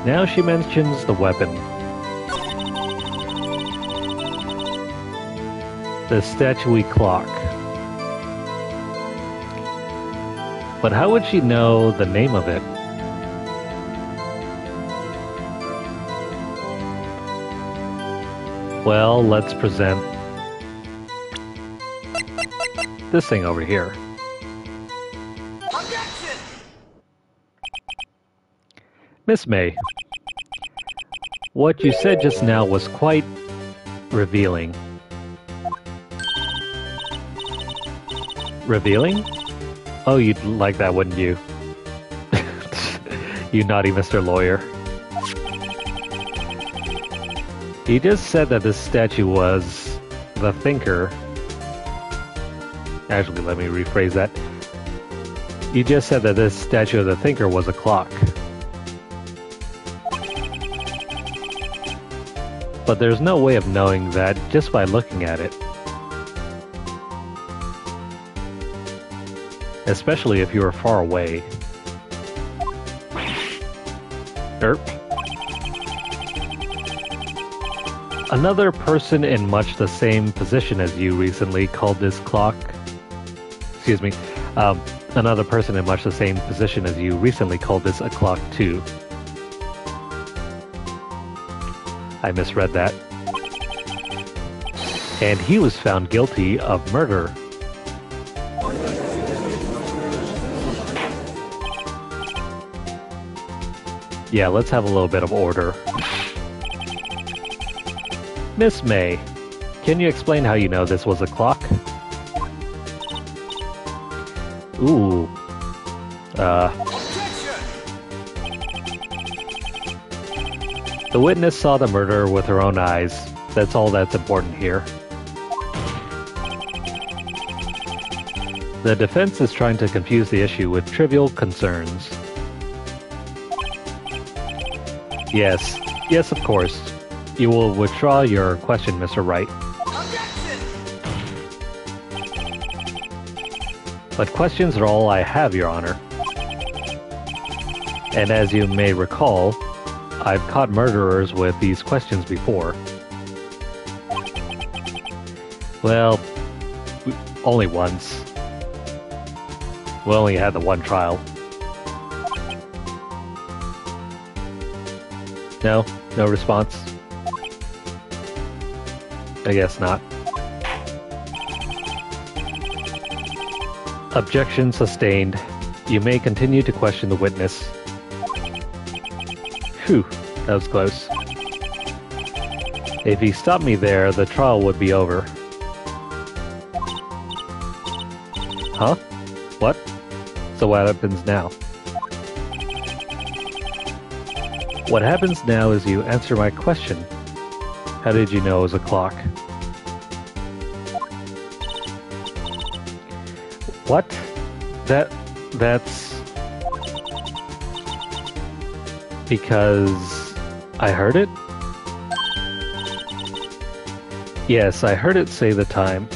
Now she mentions the weapon. The statue-y clock. But how would she know the name of it? Well, let's present this thing over here. Objection! Miss May, what you said just now was quite revealing. Revealing? Oh, you'd like that, wouldn't you? You naughty Mr. Lawyer. He just said that this statue was the thinker. Actually, let me rephrase that. You just said that this statue of the thinker was a clock. But there's no way of knowing that just by looking at it. Especially if you were far away. Derp. Another person in much the same position as you recently called this clock... Excuse me. Another person in much the same position as you recently called this a clock too. I misread that. And he was found guilty of murder. Yeah, let's have a little bit of order. Miss May, can you explain how you know this was a clock? Ooh. The witness saw the murder with her own eyes. That's all that's important here. The defense is trying to confuse the issue with trivial concerns. Yes, of course. You will withdraw your question, Mr. Wright. Objection! But questions are all I have, Your Honor. And as you may recall, I've caught murderers with these questions before. Well, only once. We only had the one trial. No? No response? I guess not. Objection sustained. You may continue to question the witness. Phew, that was close. If he stopped me there, the trial would be over. Huh? What? So what happens now? What happens now is you answer my question. How did you know it was a clock? What? That's... Because I heard it? Yes, I heard it say the time.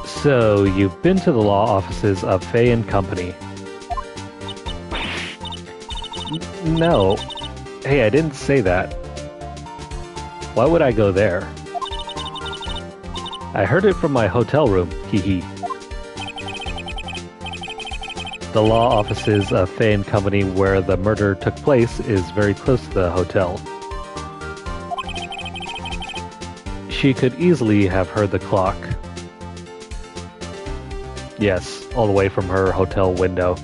So, you've been to the law offices of Fay and Company. No. Hey, I didn't say that. Why would I go there? I heard it from my hotel room, hee hee. The law offices of Fay and Company where the murder took place is very close to the hotel. She could easily have heard the clock. Yes, all the way from her hotel window.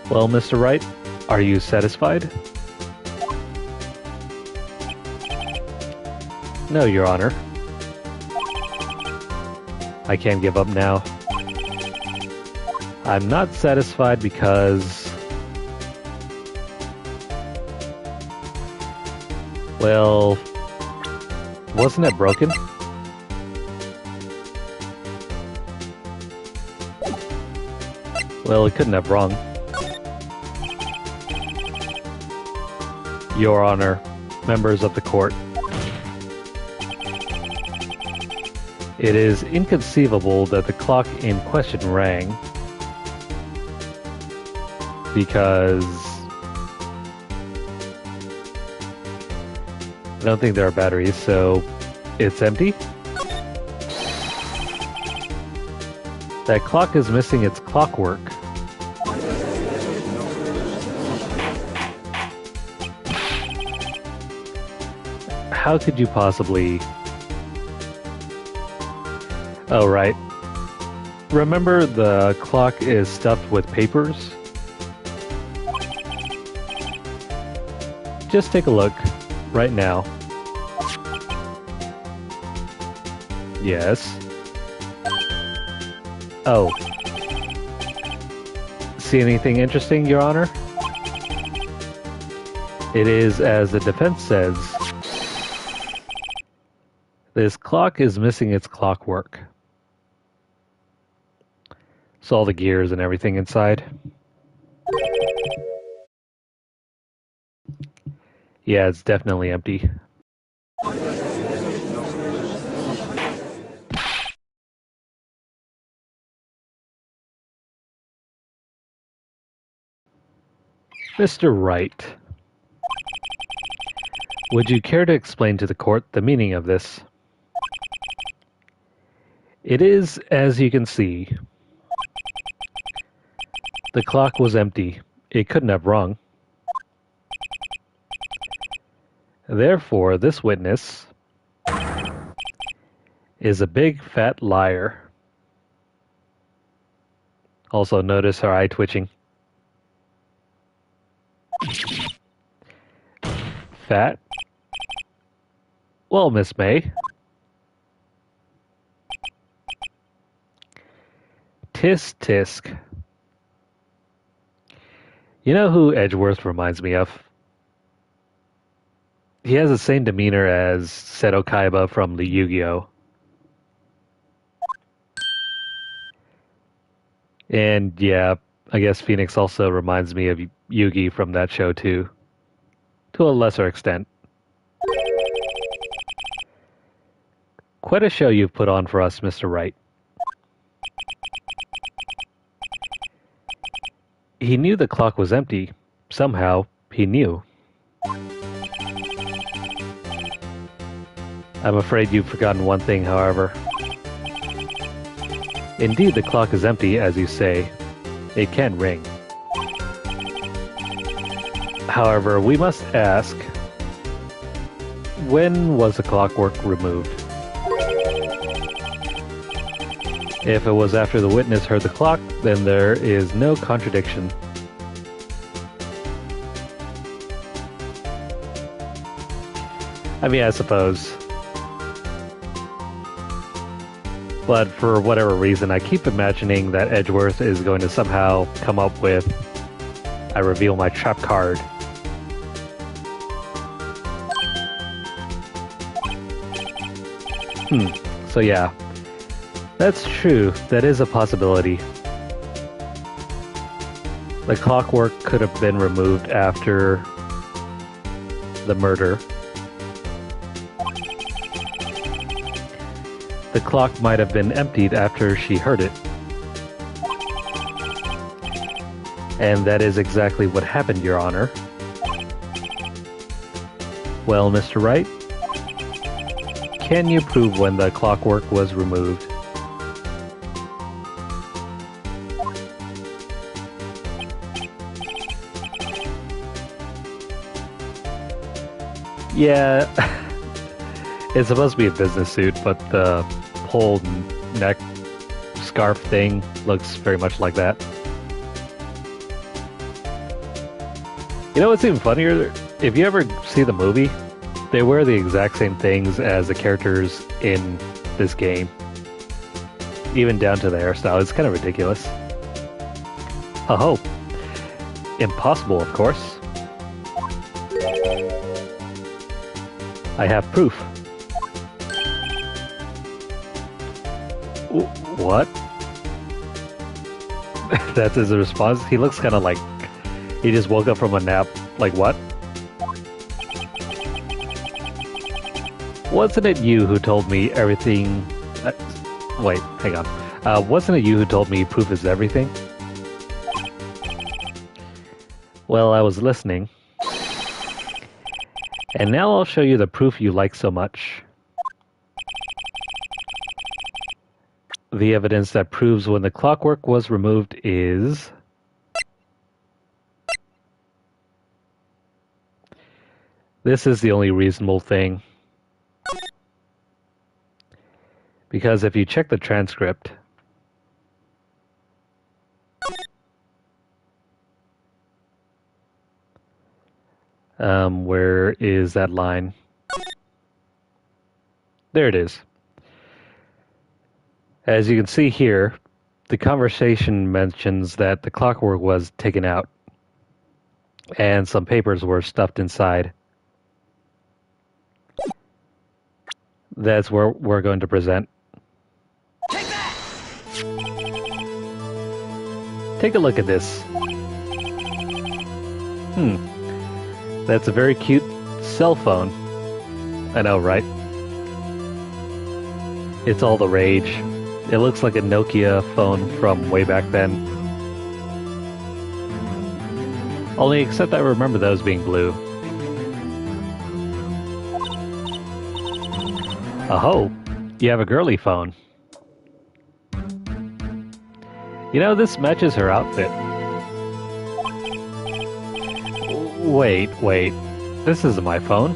Well, Mr. Wright, are you satisfied? No, Your Honor. I can't give up now. I'm not satisfied because... Well... Wasn't it broken? Well, it couldn't have rung. Your Honor, members of the court. It is inconceivable that the clock in question rang because I don't think there are batteries, so it's empty? That clock is missing its clockwork. How could you possibly... Oh, right. Remember the clock is stuffed with papers? Just take a look. Right now. Yes. Oh. See anything interesting, Your Honor? It is as the defense says. This clock is missing its clockwork. So all the gears and everything inside. Yeah, it's definitely empty. Mr. Wright, would you care to explain to the court the meaning of this? It is, as you can see, the clock was empty. It couldn't have rung. Therefore, this witness is a big fat liar. Also, notice her eye twitching. Fat? Well, Miss May. Tisk tisk. You know who Edgeworth reminds me of? He has the same demeanor as Seto Kaiba from the Yu-Gi-Oh! And yeah, I guess Phoenix also reminds me of Yugi from that show too, to a lesser extent. Quite a show you've put on for us, Mr. Wright. He knew the clock was empty. Somehow, he knew. I'm afraid you've forgotten one thing, however. Indeed, the clock is empty, as you say. It can ring. However, we must ask, when was the clockwork removed? If it was after the witness heard the clock, then there is no contradiction. I mean, I suppose. But for whatever reason, I keep imagining that Edgeworth is going to somehow come up with, I reveal my trap card. So yeah. That's true. That is a possibility. The clockwork could have been removed after the murder. The clock might have been emptied after she heard it. And that is exactly what happened, Your Honor. Well, Mr. Wright, can you prove when the clockwork was removed? Yeah, it's supposed to be a business suit, but the whole neck scarf thing looks very much like that. You know what's even funnier? If you ever see the movie, they wear the exact same things as the characters in this game. Even down to the hairstyle. It's kind of ridiculous. Oh, impossible, of course. I have proof. What? That's his response? He looks kind of like he just woke up from a nap. Like, what? Wasn't it you who told me everything... wait, hang on. Wasn't it you who told me proof is everything? Well, I was listening. And now I'll show you the proof you like so much. The evidence that proves when the clockwork was removed is... This is the only reasonable thing. Because if you check the transcript... where is that line? There it is. As you can see here, the conversation mentions that the clockwork was taken out and some papers were stuffed inside. That's where we're going to present. Take that! Take a look at this. That's a very cute cell phone. I know, right? It's all the rage. It looks like a Nokia phone from way back then. Only except I remember those being blue. Oh, you have a girly phone. You know, this matches her outfit. Wait. This isn't my phone.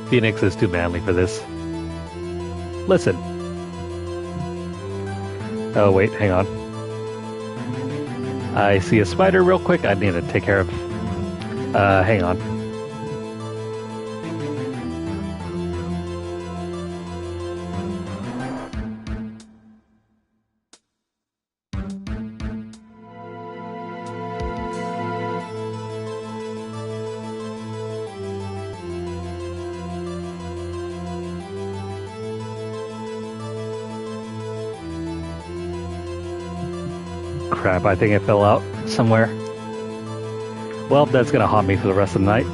Phoenix is too manly for this. Listen. Oh, wait, hang on. I see a spider real quick I need to take care of. Hang on. Crap, I think it fell out somewhere. Well, that's gonna haunt me for the rest of the night.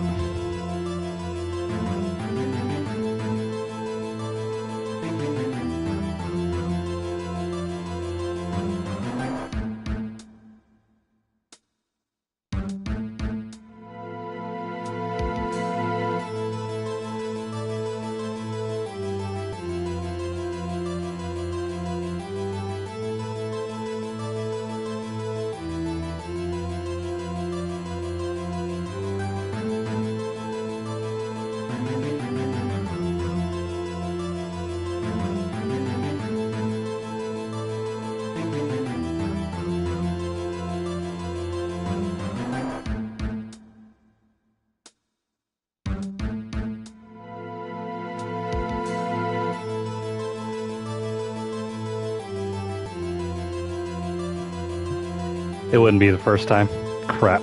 It wouldn't be the first time. Crap.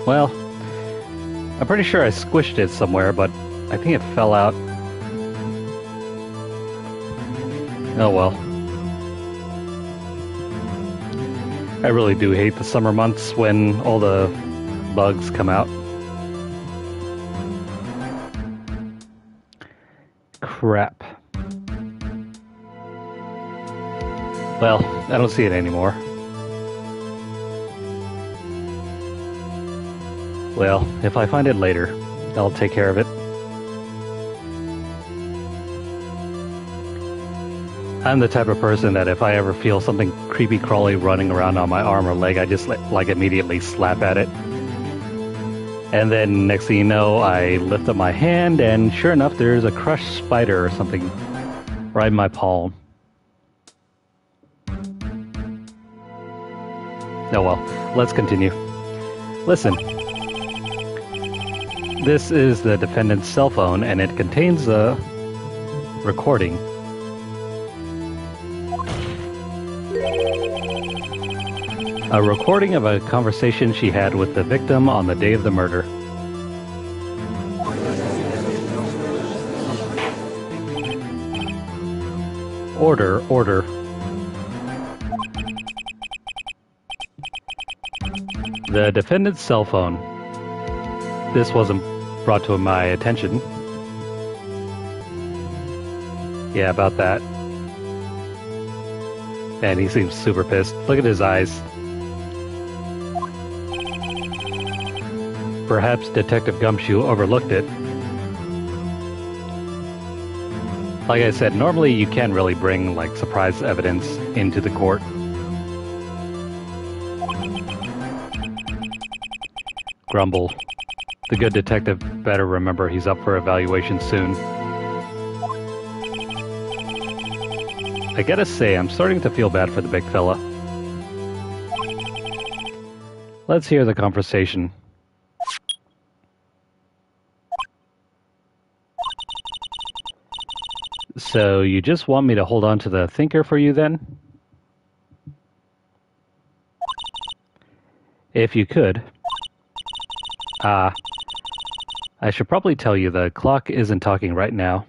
Well, I'm pretty sure I squished it somewhere, but I think it fell out. Oh well. I really do hate the summer months when all the bugs come out. Crap. Well, I don't see it anymore. Well, if I find it later, I'll take care of it. I'm the type of person that if I ever feel something creepy crawly running around on my arm or leg, I just like immediately slap at it. And then next thing you know, I lift up my hand and sure enough, there's a crushed spider or something right in my palm. Oh well, let's continue. Listen. This is the defendant's cell phone, and it contains a recording. A recording of a conversation she had with the victim on the day of the murder. Order, order. The defendant's cell phone. This wasn't brought to my attention. Yeah, about that. And he seems super pissed. Look at his eyes. Perhaps Detective Gumshoe overlooked it. Like I said, normally you can't really bring, like, surprise evidence into the court. Grumble. The good detective better remember he's up for evaluation soon. I gotta say, I'm starting to feel bad for the big fella. Let's hear the conversation. So, you just want me to hold on to the thinker for you then? If you could. I should probably tell you the clock isn't talking right now.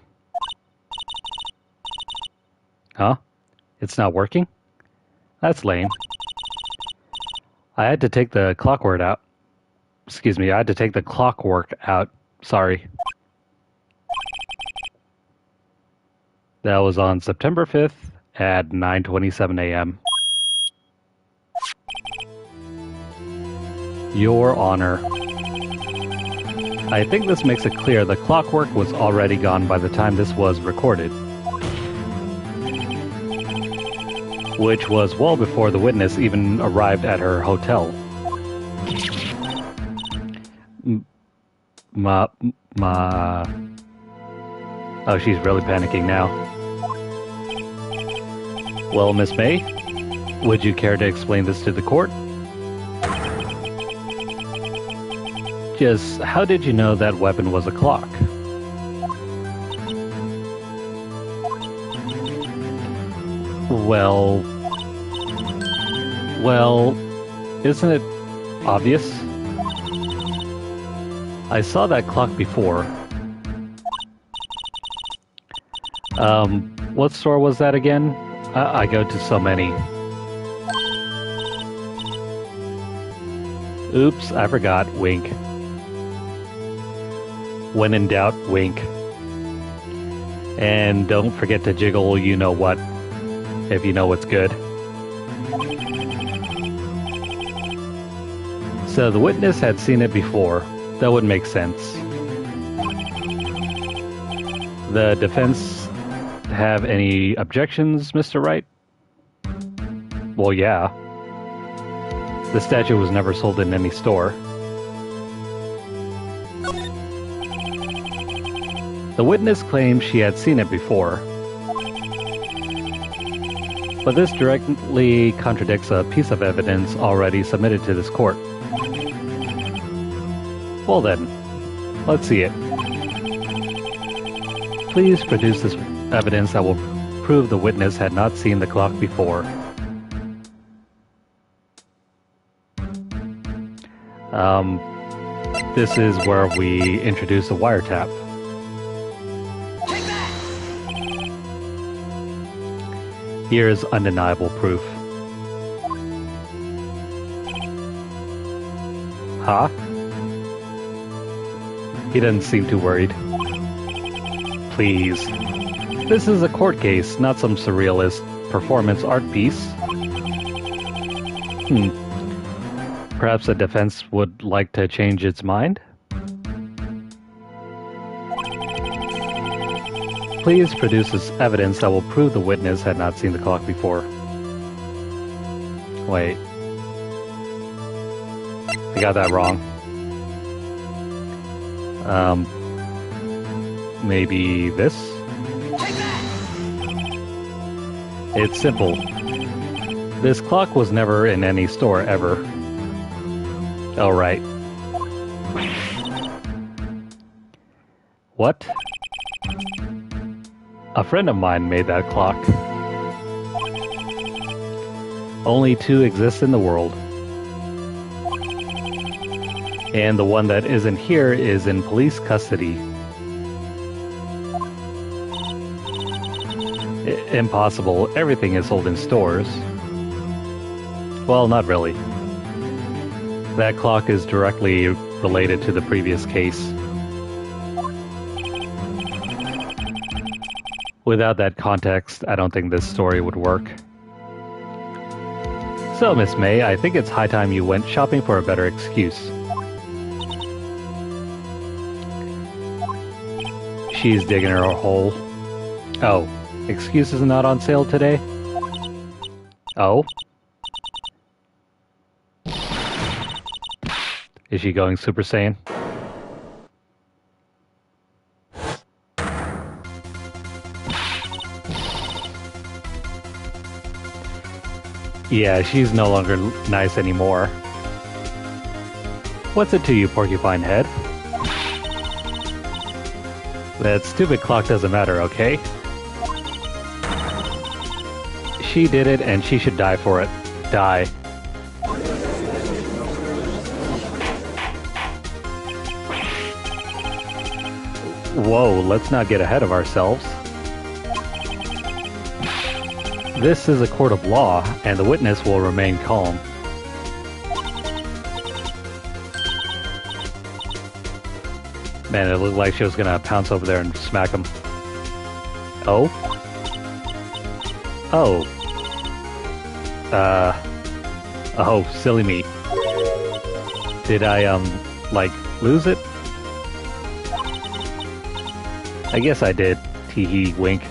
Huh? It's not working? That's lame. I had to take the clockwork out. Excuse me, I had to take the clockwork out. Sorry. That was on September 5th at 9:27 a.m. Your Honor. I think this makes it clear the clockwork was already gone by the time this was recorded. Which was well before the witness even arrived at her hotel. Oh, she's really panicking now. Well, Miss May, would you care to explain this to the court? Just how did you know that weapon was a clock? Well, isn't it obvious? I saw that clock before. What store was that again? I go to so many. Oops, I forgot. Wink. When in doubt, wink. And don't forget to jiggle you know what, if you know what's good. So the witness had seen it before. That would make sense. The defense have any objections, Mr. Wright? Well, yeah. The statue was never sold in any store. The witness claimed she had seen it before. But this directly contradicts a piece of evidence already submitted to this court. Well then, let's see it. Please produce this evidence that will prove the witness had not seen the clock before. This is where we introduce a wiretap. Take that! Here is undeniable proof. Huh? He doesn't seem too worried. Please. This is a court case, not some surrealist performance art piece. Perhaps the defense would like to change its mind? Please produce this evidence that will prove the witness had not seen the clock before. Wait. I got that wrong. Maybe this? Take that! It's simple. This clock was never in any store ever. Oh, right. What? A friend of mine made that clock. Only two exist in the world. And the one that isn't here is in police custody. Impossible. Everything is sold in stores. Well, not really. That clock is directly related to the previous case. Without that context, I don't think this story would work. So, Miss May, I think it's high time you went shopping for a better excuse. She's digging her hole. Oh, excuses not on sale today? Oh? Is she going Super Saiyan? Yeah, she's no longer nice anymore. What's it to you, Porcupine Head? That stupid clock doesn't matter, okay? She did it, and she should die for it. Die. Whoa, let's not get ahead of ourselves. This is a court of law, and the witness will remain calm. Man, it looked like she was gonna pounce over there and smack him. Oh? Oh. Oh, silly me. Did I, like, lose it? I guess I did. Tee-hee, wink.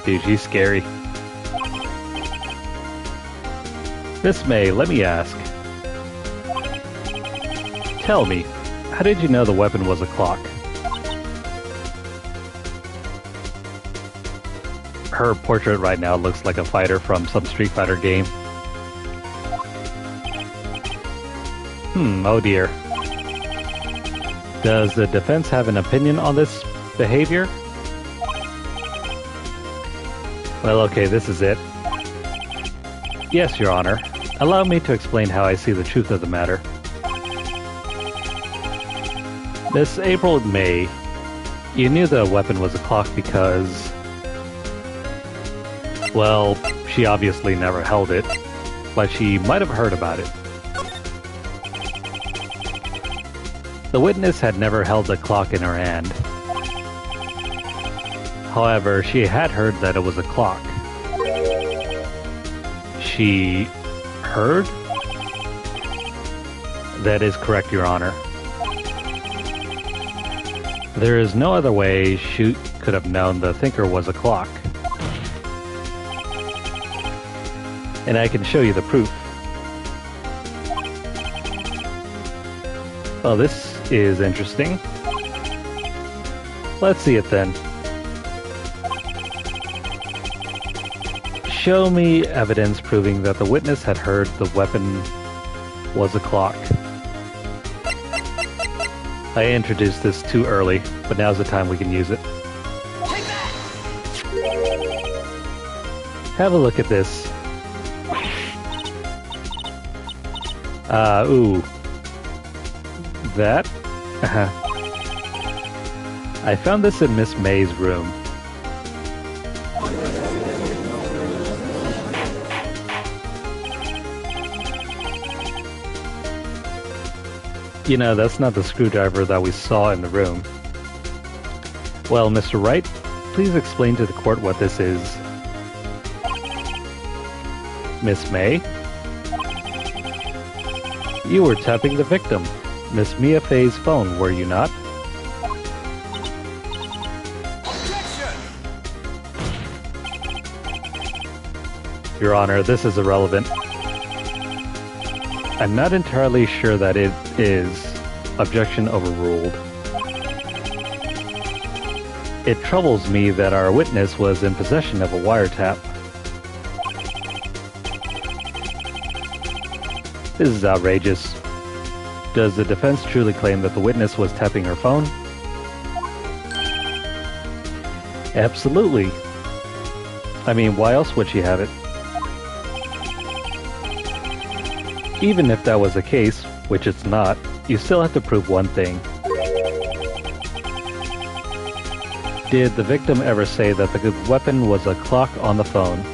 Dude, she's scary. Miss May, let me ask. Tell me, how did you know the weapon was a clock? Her portrait right now looks like a fighter from some Street Fighter game. Oh dear. Does the defense have an opinion on this behavior? Well, okay, this is it. Yes, Your Honor. Allow me to explain how I see the truth of the matter. Miss April May, you knew the weapon was a clock because... well, she obviously never held it. but she might have heard about it. The witness had never held a clock in her hand. However, she had heard that it was a clock. She heard? That is correct, Your Honor. There is no other way she could have known the thinker was a clock. And I can show you the proof. Oh, this is interesting. Let's see it then. Show me evidence proving that the witness had heard the weapon was a clock. I introduced this too early, but now's the time we can use it. Take that! Have a look at this. Ooh. That? I found this in Miss May's room. You know, that's not the screwdriver that we saw in the room. Well, Mr. Wright, please explain to the court what this is. Miss May? You were tapping the victim, Miss Mia Fey's phone, were you not? Objection! Your Honor, this is irrelevant. I'm not entirely sure that it is. Objection overruled. It troubles me that our witness was in possession of a wiretap. This is outrageous. Does the defense truly claim that the witness was tapping her phone? Absolutely. I mean, why else would she have it? Even if that was the case, which it's not, you still have to prove one thing. Did the victim ever say that the weapon was a clock on the phone?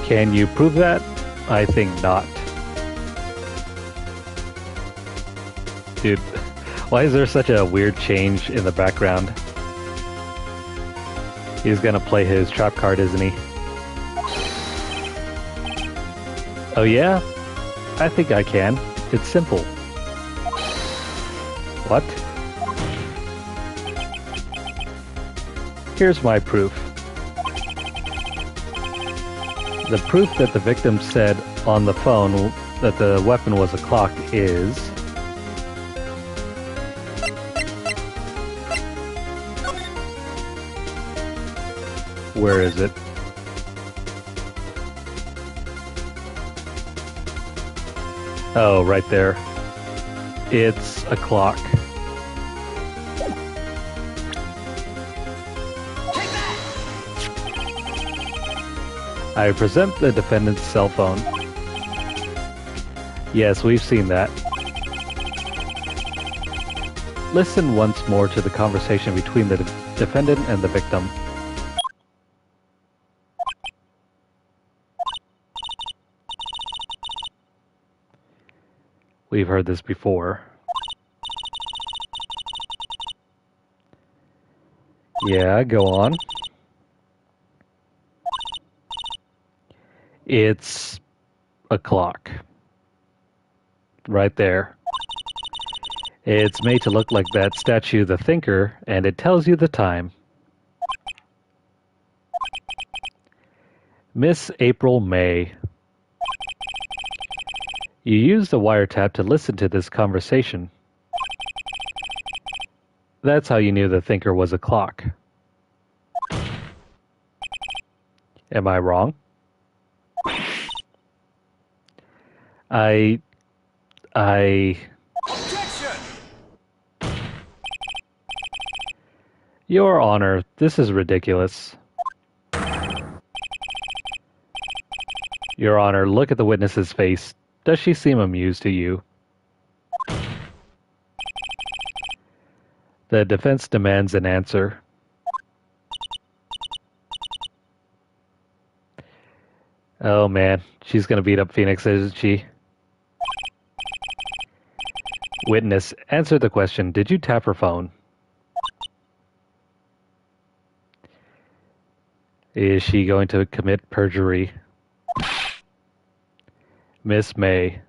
Can you prove that? I think not. Dude, why is there such a weird change in the background? He's gonna play his trap card, isn't he? Oh yeah? I think I can. It's simple. What? Here's my proof. The proof that the victim said on the phone that the weapon was a clock is... Where is it? Oh, right there. It's a clock. Take that! I present the defendant's cell phone. Yes, we've seen that. Listen once more to the conversation between the defendant and the victim. We've heard this before. Yeah, go on. It's a clock. Right there. It's made to look like that statue, the Thinker, and it tells you the time. Miss April May. You used a wiretap to listen to this conversation. That's how you knew the Thinker was a clock. Am I wrong? I... Objection! Your Honor, this is ridiculous. Your Honor, look at the witness's face. Does she seem amused to you? The defense demands an answer. Oh man, she's gonna beat up Phoenix, isn't she? Witness, answer the question. Did you tap her phone? Is she going to commit perjury? Miss May.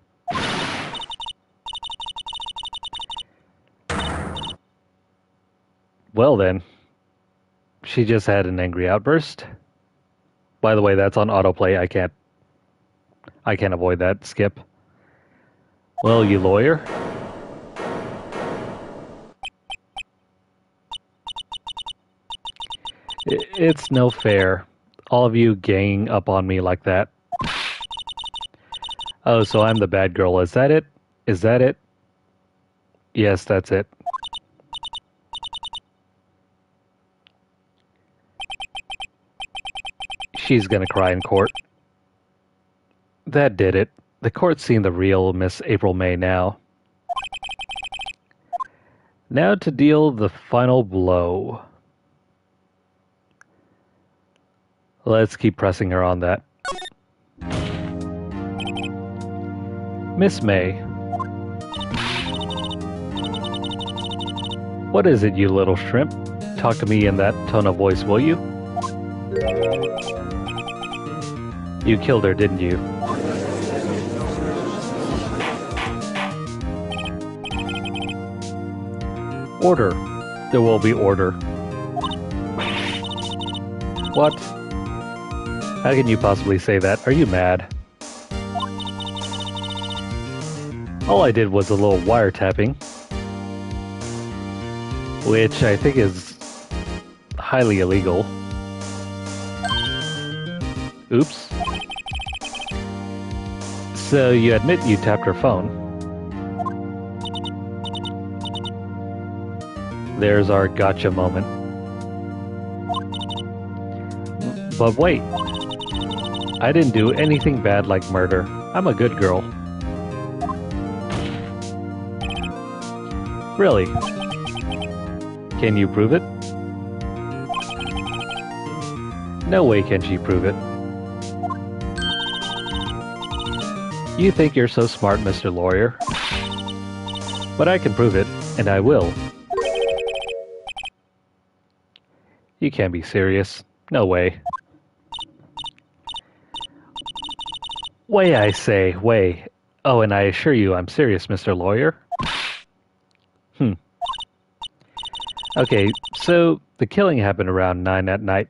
Well then, she just had an angry outburst. By the way, that's on autoplay. I can't avoid that. Skip. Well, you lawyer. It's no fair. All of you ganging up on me like that. Oh, so I'm the bad girl. Is that it? Is that it? Yes, that's it. She's gonna cry in court. That did it. The court's seen the real Miss April May now. Now to deal the final blow. Let's keep pressing her on that. Miss May. What is it, you little shrimp? Talk to me in that tone of voice, will you? You killed her, didn't you? Order. There will be order. What? How can you possibly say that? Are you mad? All I did was a little wiretapping, which I think is highly illegal. Oops. So you admit you tapped her phone. There's our gotcha moment. But wait. I didn't do anything bad like murder. I'm a good girl. Really? Can you prove it? No way can she prove it. You think you're so smart, Mr. Lawyer. But I can prove it, and I will. You can't be serious. No way. Way, I say, way. Oh, and I assure you I'm serious, Mr. Lawyer. Okay, so the killing happened around 9 at night.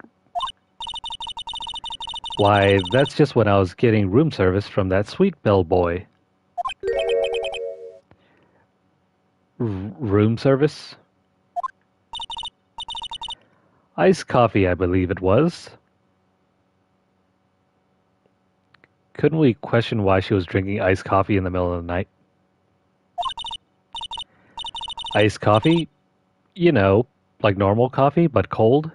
Why, that's just when I was getting room service from that sweet bellboy. Room service? Iced coffee, I believe it was. Couldn't we question why she was drinking iced coffee in the middle of the night? Iced coffee? You know, like normal coffee, but cold.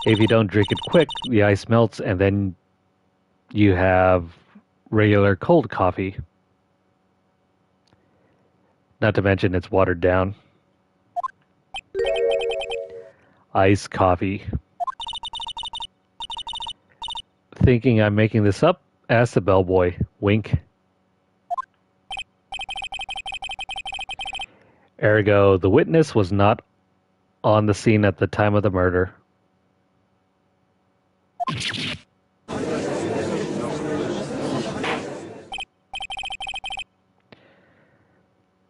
If you don't drink it quick, the ice melts and then you have regular cold coffee. Not to mention it's watered down. Iced coffee. Thinking I'm making this up? Ask the bellboy. Wink. Ergo, the witness was not on the scene at the time of the murder.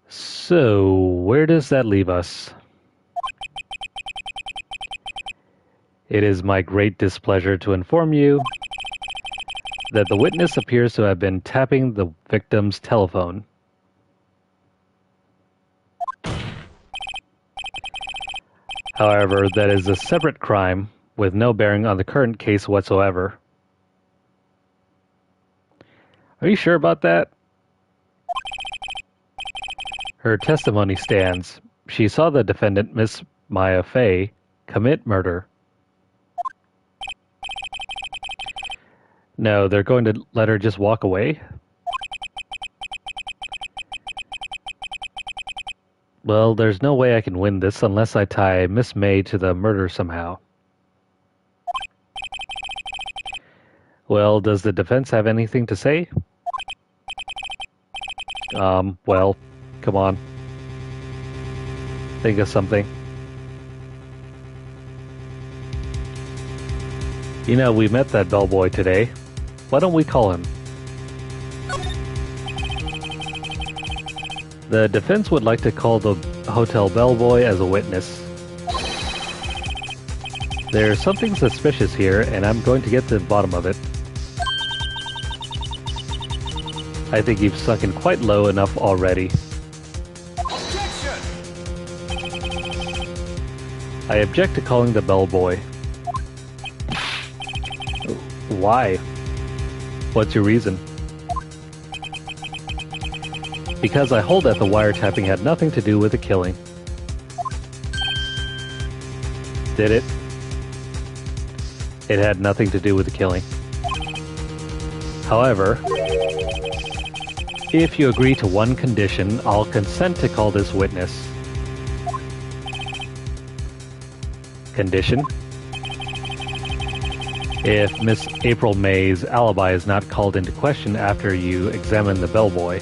So, where does that leave us? It is my great displeasure to inform you that the witness appears to have been tapping the victim's telephone. However, that is a separate crime with no bearing on the current case whatsoever. Are you sure about that? Her testimony stands. She saw the defendant, Miss Maya Fey, commit murder. No, they're going to let her just walk away? Well, there's no way I can win this unless I tie Miss May to the murder somehow. Well, does the defense have anything to say? Well, come on. Think of something. You know, we met that bellboy today. Why don't we call him? The defense would like to call the hotel bellboy as a witness. There's something suspicious here, and I'm going to get to the bottom of it. I think you've sunk in quite low enough already. Objection! I object to calling the bellboy. Why? What's your reason? Because I hold that the wiretapping had nothing to do with the killing. Did it? It had nothing to do with the killing. However, if you agree to one condition, I'll consent to call this witness. Condition? If Miss April May's alibi is not called into question after you examine the bellboy,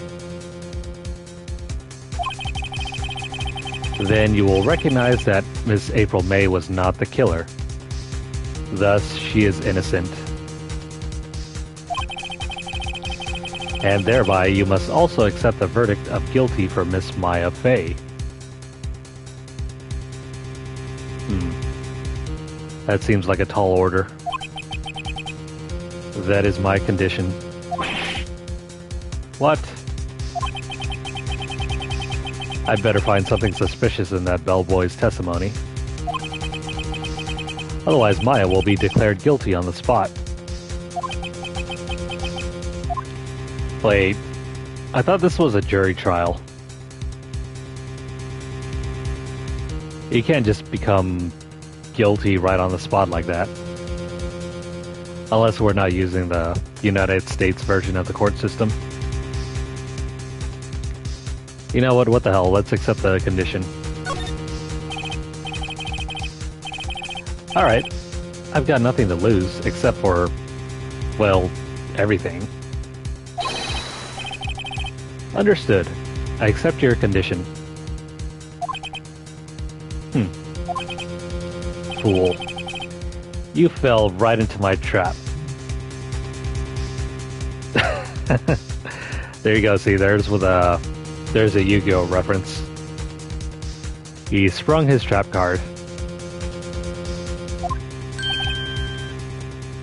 then you will recognize that Miss April May was not the killer. Thus, she is innocent. And thereby, you must also accept the verdict of guilty for Miss Maya Fey. That seems like a tall order. That is my condition. What? I'd better find something suspicious in that bellboy's testimony. Otherwise, Maya will be declared guilty on the spot. Wait, I thought this was a jury trial. You can't just become guilty right on the spot like that. Unless we're not using the United States version of the court system. You know what the hell, let's accept the condition. Alright, I've got nothing to lose, except for, well, everything. Understood. I accept your condition. Fool. You fell right into my trap. There you go, see, there's a Yu-Gi-Oh reference. He sprung his trap card.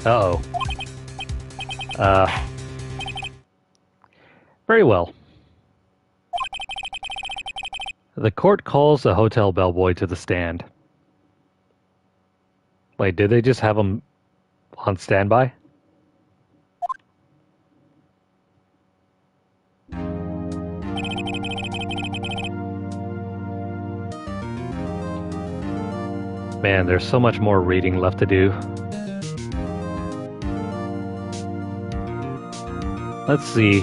Uh-oh. Very well. The court calls the hotel bellboy to the stand. Wait, did they just have him on standby? Man, there's so much more reading left to do. Let's see.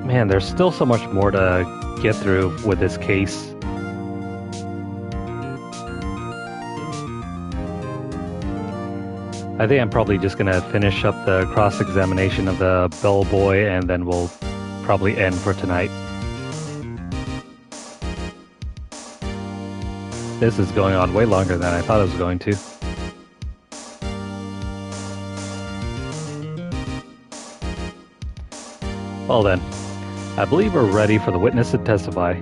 Man, there's still so much more to get through with this case. I think I'm probably just gonna finish up the cross-examination of the bellboy and then we'll probably end for tonight. This is going on way longer than I thought it was going to. Well then, I believe we're ready for the witness to testify.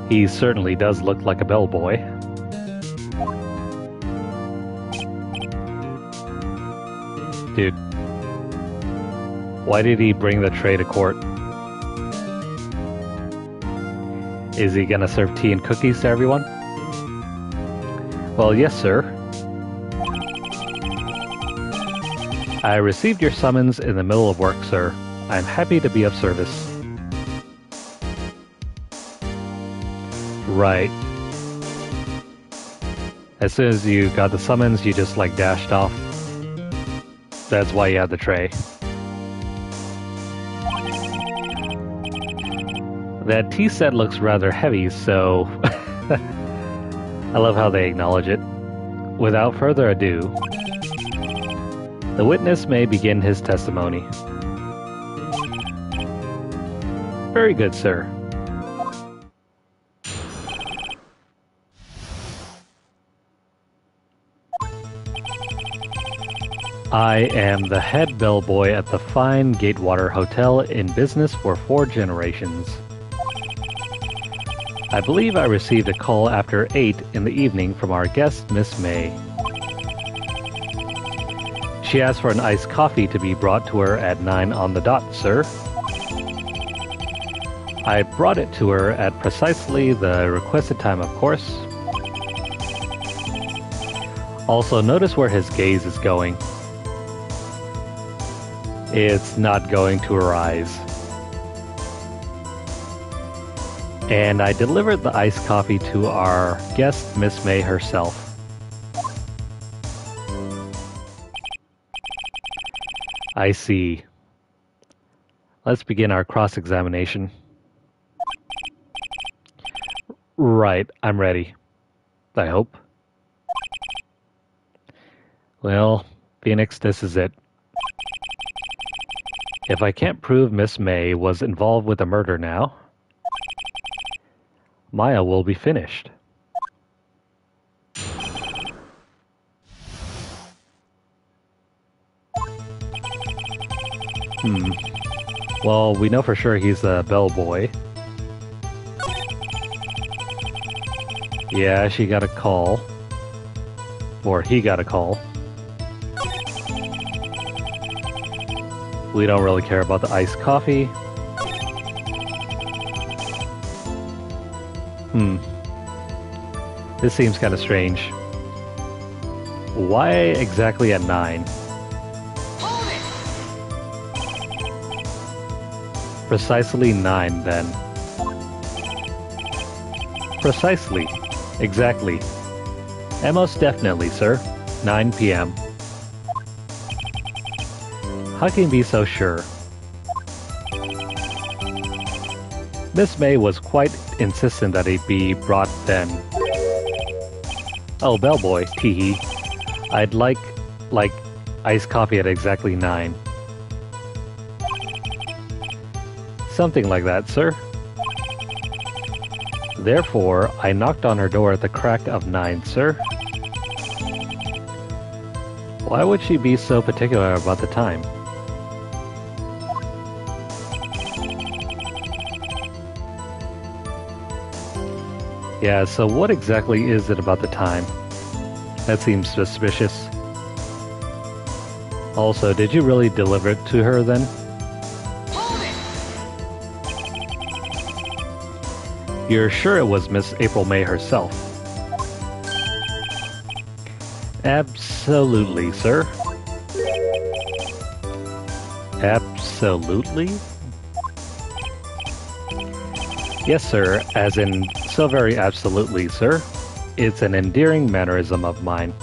He certainly does look like a bellboy. Dude, why did he bring the tray to court? Is he gonna serve tea and cookies to everyone? Well, yes, sir. I received your summons in the middle of work, sir. I'm happy to be of service. Right. As soon as you got the summons, you just like dashed off. That's why you had the tray. That tea set looks rather heavy, so I love how they acknowledge it. Without further ado, the witness may begin his testimony. Very good, sir. I am the head bellboy at the fine Gatewater Hotel, in business for 4 generations. I believe I received a call after 8 in the evening from our guest, Miss May. She asked for an iced coffee to be brought to her at 9 on the dot, sir. I brought it to her at precisely the requested time, of course. Also, notice where his gaze is going. It's not going to her eyes. And I delivered the iced coffee to our guest, Miss May herself. I see. Let's begin our cross-examination. Right, I'm ready. I hope. Well, Phoenix, this is it. If I can't prove Miss May was involved with the murder now, Maya will be finished. Well, we know for sure he's a bellboy. Yeah, she got a call. Or he got a call. We don't really care about the iced coffee. This seems kind of strange. Why exactly at 9? Hold it! Precisely 9, then. Precisely. Exactly. And most definitely, sir. 9 p.m. How can you be so sure? Miss May was quite insistent that it be brought then. Oh, bellboy, teehee. I'd like iced coffee at exactly 9. Something like that, sir. Therefore, I knocked on her door at the crack of 9, sir. Why would she be so particular about the time? Yeah, so what exactly is it about the time? That seems suspicious. Also, did you really deliver it to her then? Hold it! You're sure it was Miss April May herself? Absolutely, sir. Absolutely? Yes, sir, as in so very absolutely, sir. It's an endearing mannerism of mine.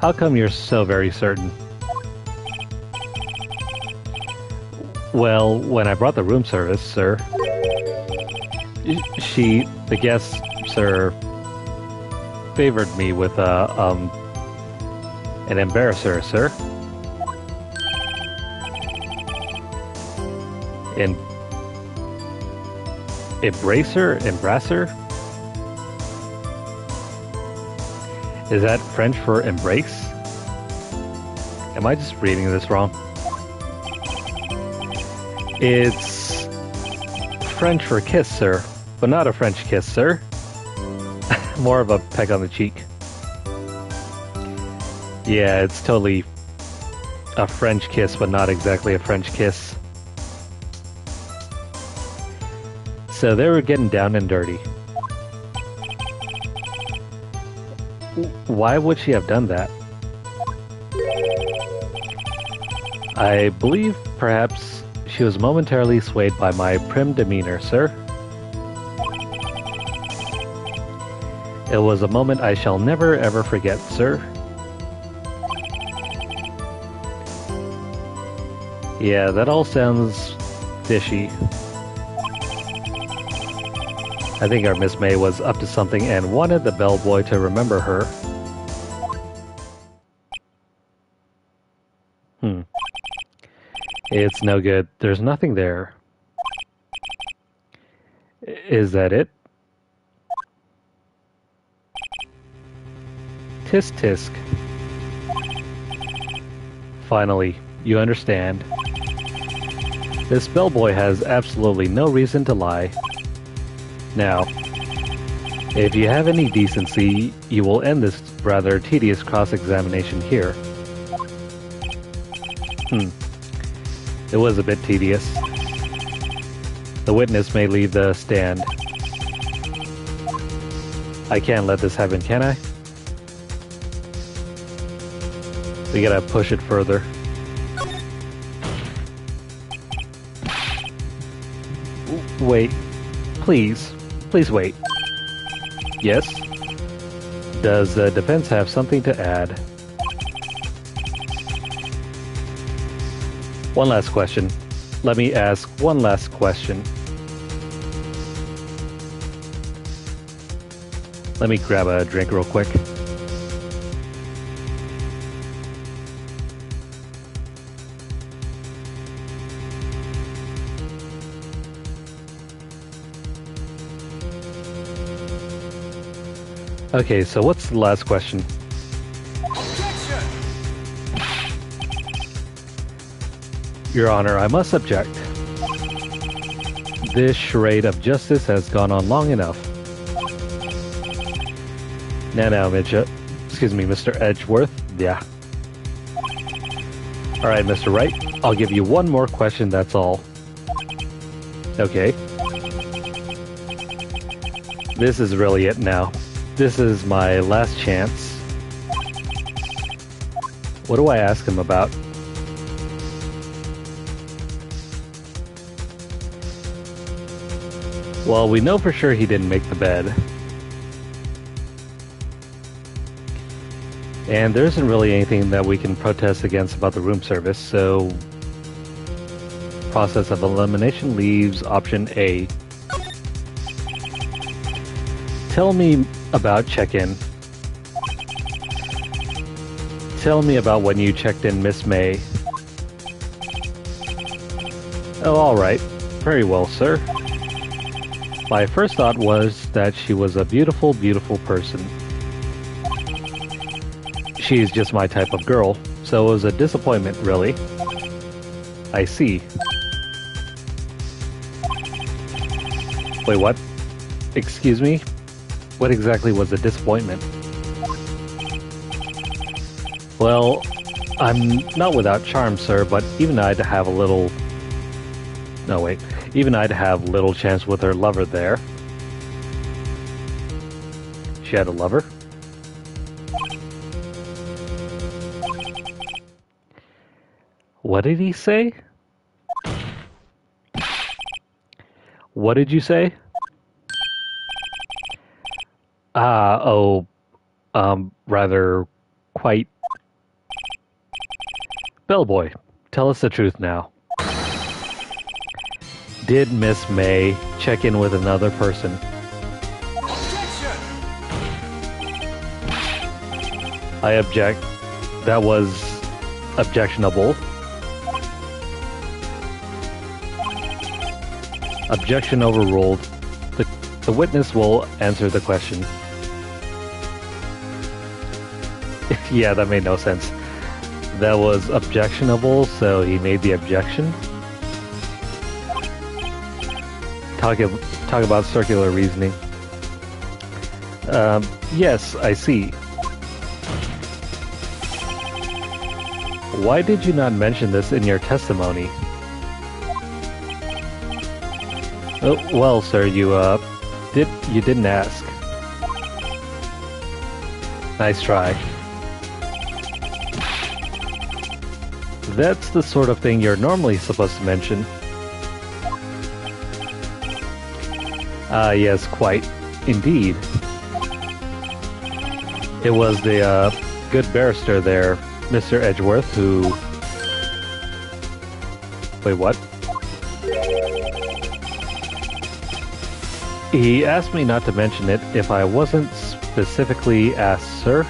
How come you're so very certain? Well, when I brought the room service, sir, the guest, sir, favored me with an embarrasser, sir. Embracer? Is that French for embrace? Am I just reading this wrong? It's French for kiss, sir, but not a French kiss, sir. More of a peck on the cheek. Yeah, it's totally a French kiss, but not exactly a French kiss. So they were getting down and dirty. Why would she have done that? I believe perhaps she was momentarily swayed by my prim demeanor, sir. It was a moment I shall never ever forget, sir. Yeah, that all sounds fishy. I think our Miss May was up to something and wanted the bellboy to remember her. It's no good. There's nothing there. Is that it? Tisk tisk. Finally, you understand. This bellboy has absolutely no reason to lie. Now, if you have any decency, you will end this rather tedious cross-examination here. It was a bit tedious. The witness may leave the stand. I can't let this happen, can I? We gotta push it further. Wait. Please. Please wait. Yes? Does the defense have something to add? One last question. Let me ask one last question. Let me grab a drink real quick. Okay, so what's the last question? Objection! Your Honor, I must object. This charade of justice has gone on long enough. Now, Mr. Edgeworth. Yeah. Alright, Mr. Wright, I'll give you one more question, that's all. Okay. This is really it now. This is my last chance. What do I ask him about? Well, we know for sure he didn't make the bed. And there isn't really anything that we can protest against about the room service, so process of elimination leaves option A. Tell me about check-in. Tell me about when you checked in Miss May. Oh, alright. Very well, sir. My first thought was that she was a beautiful, beautiful person. She's just my type of girl, so it was a disappointment, really. I see. Wait, what? Excuse me? What exactly was a disappointment? Well, I'm not without charm, sir, but even I'd have a little... No, wait. Even I'd have little chance with her lover there. She had a lover? What did he say? What did you say? Rather quite... Bellboy, tell us the truth now. Did Miss May check in with another person? Objection! I object. That was objectionable. Objection overruled. The witness will answer the question. Yeah, that made no sense. That was objectionable, so he made the objection. Talk about circular reasoning. Yes, I see. Why did you not mention this in your testimony? Oh, well, sir, you didn't ask. Nice try. That's the sort of thing you're normally supposed to mention. Yes, quite. Indeed. It was the, good barrister there, Mr. Edgeworth, who... Wait, what? He asked me not to mention it if I wasn't specifically asked, sir.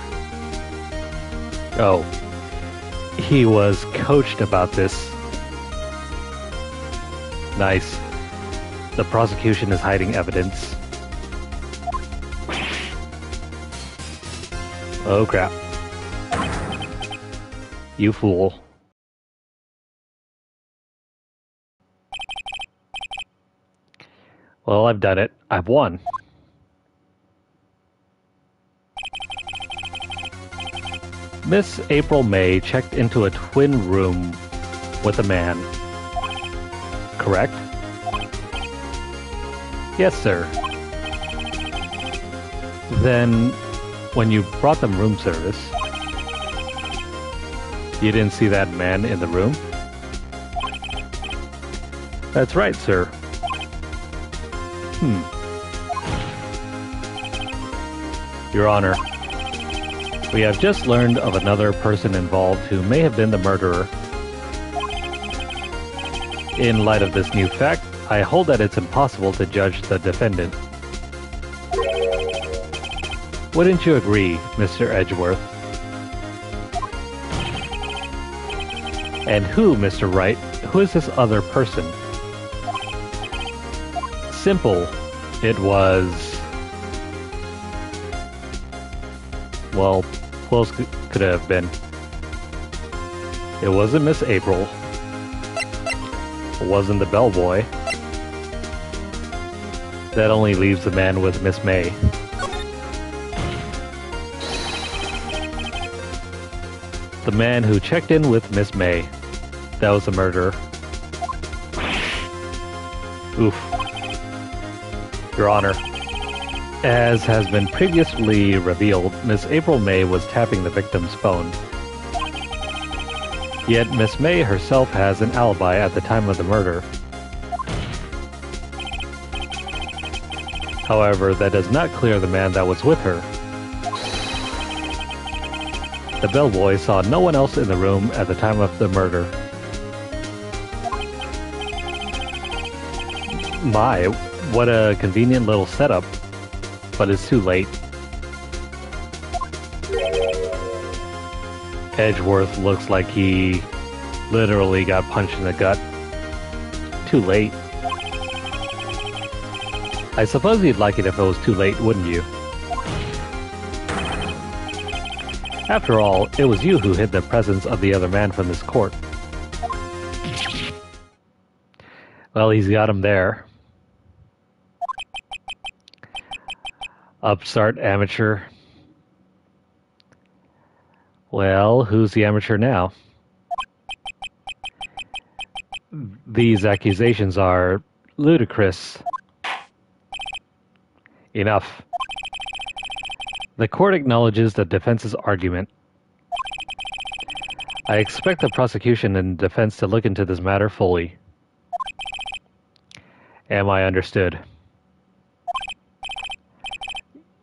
Oh. He was coached about this. Nice. The prosecution is hiding evidence. Oh crap. You fool. Well, I've done it. I've won. Miss April May checked into a twin room with a man. Correct? Yes, sir. Then, when you brought them room service, you didn't see that man in the room? That's right, sir. Your Honor, we have just learned of another person involved who may have been the murderer. In light of this new fact, I hold that it's impossible to judge the defendant. Wouldn't you agree, Mr. Edgeworth? And who, Mr. Wright? Who is this other person? Simple. It was... Well, who else could it have been? It wasn't Miss April. It wasn't the bellboy. That only leaves the man with Miss May. The man who checked in with Miss May. That was the murderer. Oof. Your Honor. As has been previously revealed, Miss April May was tapping the victim's phone. Yet Miss May herself has an alibi at the time of the murder. However, that does not clear the man that was with her. The bellboy saw no one else in the room at the time of the murder. My, what a convenient little setup. But it's too late. Edgeworth looks like he literally got punched in the gut. Too late. I suppose you'd like it if it was too late, wouldn't you? After all, it was you who hid the presence of the other man from this court. Well, he's got him there. Upstart amateur. Well, who's the amateur now? These accusations are ludicrous. Enough. The court acknowledges the defense's argument. I expect the prosecution and defense to look into this matter fully. Am I understood?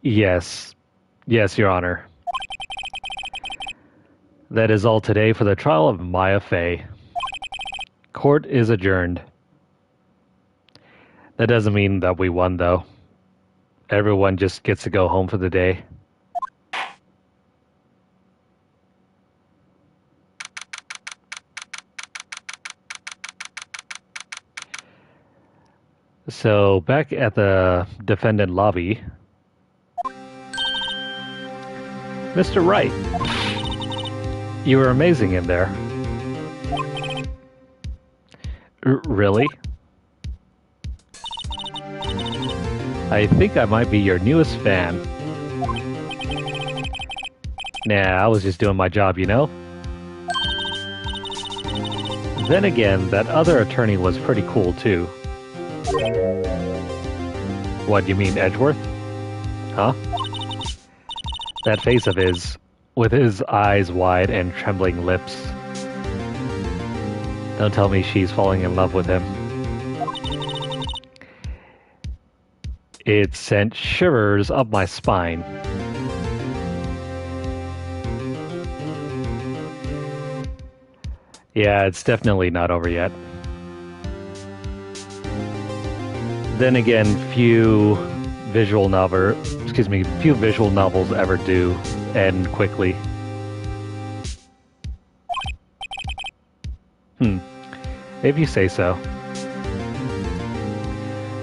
Yes. Yes, Your Honor. That is all today for the trial of Maya Fey. Court is adjourned. That doesn't mean that we won, though. Everyone just gets to go home for the day. So, back at the defendant lobby... Mr. Wright, you were amazing in there. Really? I think I might be your newest fan. Nah, I was just doing my job, you know? Then again, that other attorney was pretty cool, too. What, you mean Edgeworth? Huh? That face of his, with his eyes wide and trembling lips. Don't tell me she's falling in love with him. It sent shivers up my spine. Yeah, it's definitely not over yet. Then again, few few visual novels ever do end quickly. If you say so.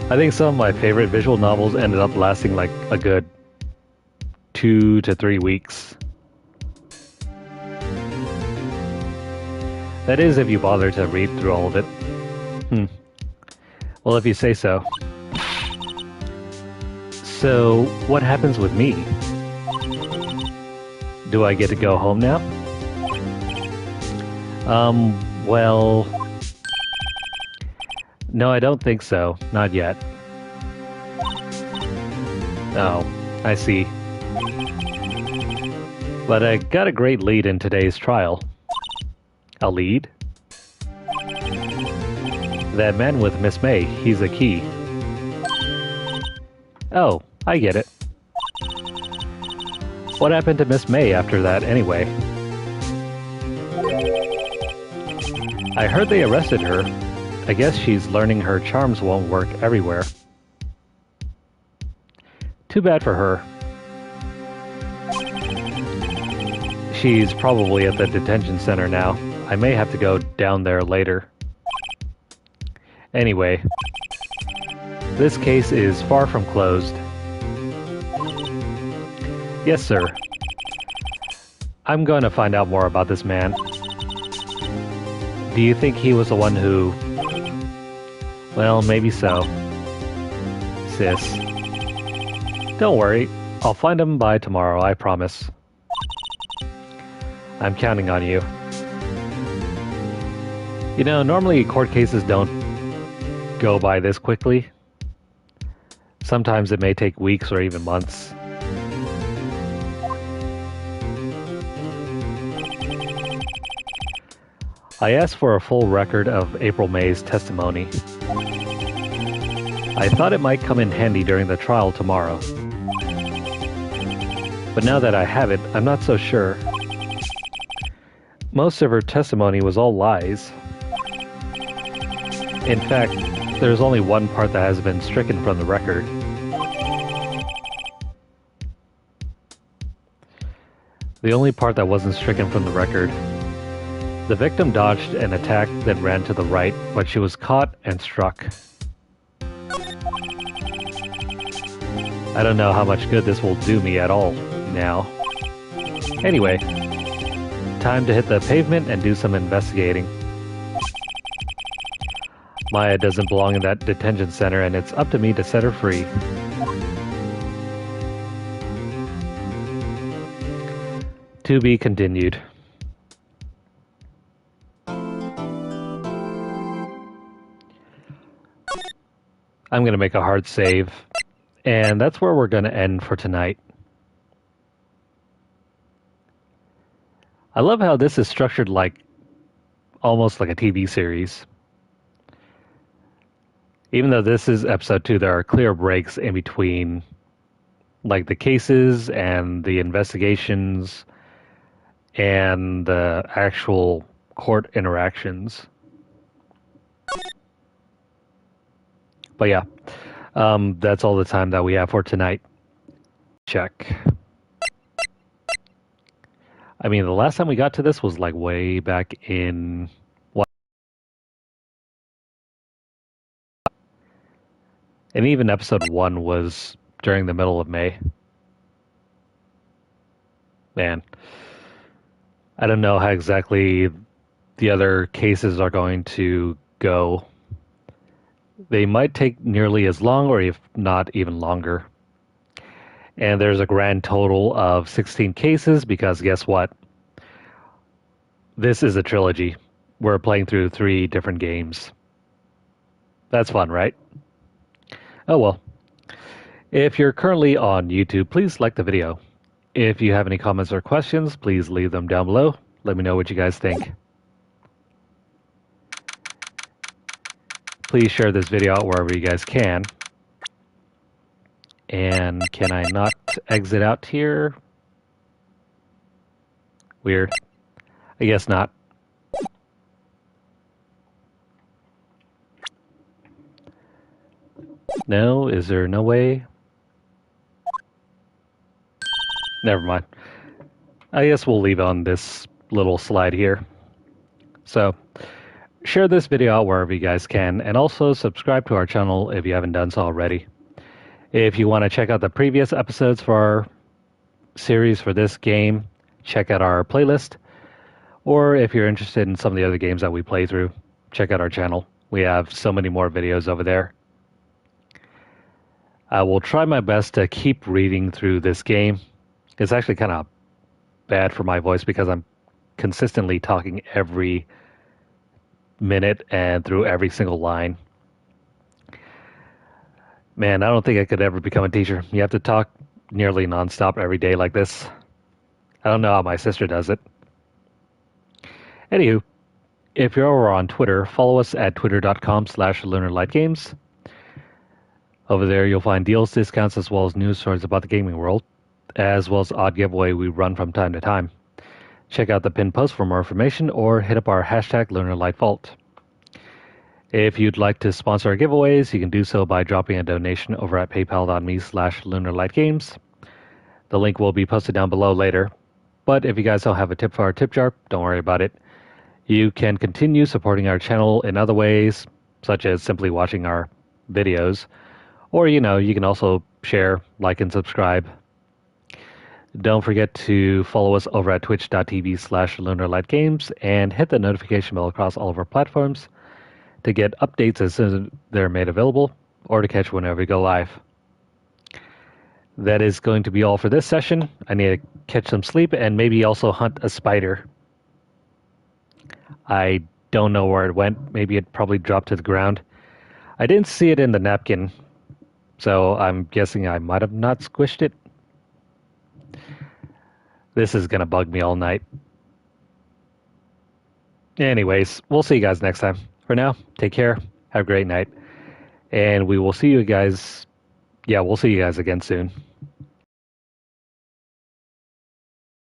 I think some of my favorite visual novels ended up lasting like a good 2 to 3 weeks. That is, if you bother to read through all of it. Well, if you say so. So, what happens with me? Do I get to go home now? Well... No, I don't think so. Not yet. Oh, I see. But I got a great lead in today's trial. A lead? That man with Miss May, he's a key. Oh, I get it. What happened to Miss May after that, anyway? I heard they arrested her. I guess she's learning her charms won't work everywhere. Too bad for her. She's probably at the detention center now. I may have to go down there later. Anyway, this case is far from closed. Yes, sir. I'm going to find out more about this man. Do you think he was the one who... Well, maybe so. Sis. Don't worry. I'll find him by tomorrow, I promise. I'm counting on you. You know, normally court cases don't go by this quickly. Sometimes it may take weeks or even months. I asked for a full record of April May's testimony. I thought it might come in handy during the trial tomorrow. But now that I have it, I'm not so sure. Most of her testimony was all lies. In fact, there's only one part that has been stricken from the record. The only part that wasn't stricken from the record. The victim dodged an attack, then ran to the right, but she was caught and struck. I don't know how much good this will do me at all now. Anyway, time to hit the pavement and do some investigating. Maya doesn't belong in that detention center, and it's up to me to set her free. To be continued. I'm going to make a hard save, and that's where we're going to end for tonight. I love how this is structured like almost like a TV series. Even though this is episode 2, there are clear breaks in between like the cases and the investigations and the actual court interactions. But yeah, that's all the time that we have for tonight. Check. I mean, the last time we got to this was like way back in... what? And even episode 1 was during the middle of May. Man. I don't know how exactly the other cases are going to go. They might take nearly as long, or if not even longer. And there's a grand total of 16 cases, because guess what? This is a trilogy. We're playing through 3 different games. That's fun, right? Oh well. If you're currently on YouTube, please like the video. If you have any comments or questions, please leave them down below. Let me know what you guys think. Please share this video out wherever you guys can. And can I not exit out here? Weird. I guess not. No? Is there no way? Never mind. I guess we'll leave on this little slide here. So, share this video out wherever you guys can, and also subscribe to our channel if you haven't done so already. If you want to check out the previous episodes for our series for this game, check out our playlist. Or if you're interested in some of the other games that we play through, check out our channel. We have so many more videos over there. I will try my best to keep reading through this game. It's actually kind of bad for my voice because I'm consistently talking every minute and through every single line. Man, I don't think I could ever become a teacher. You have to talk nearly nonstop every day like this. I don't know how my sister does it. Anywho, if you're over on Twitter, follow us at twitter.com/LunarlightGames. Over there, you'll find deals, discounts, as well as news stories about the gaming world, as well as odd giveaway we run from time to time. Check out the pinned post for more information, or hit up our hashtag LunarlightVault. If you'd like to sponsor our giveaways, you can do so by dropping a donation over at paypal.me/LunarlightGames. The link will be posted down below later. But if you guys don't have a tip for our tip jar, don't worry about it. You can continue supporting our channel in other ways, such as simply watching our videos. Or, you can also share, like, and subscribe. Don't forget to follow us over at twitch.tv/LunarlightGames and hit the notification bell across all of our platforms to get updates as soon as they're made available, or to catch whenever we go live. That is going to be all for this session. I need to catch some sleep and maybe also hunt a spider. I don't know where it went. Maybe it probably dropped to the ground. I didn't see it in the napkin, so I'm guessing I might have not squished it. This is going to bug me all night. Anyways, we'll see you guys next time. For now, take care. Have a great night. And we will see you guys. Yeah, we'll see you guys again soon.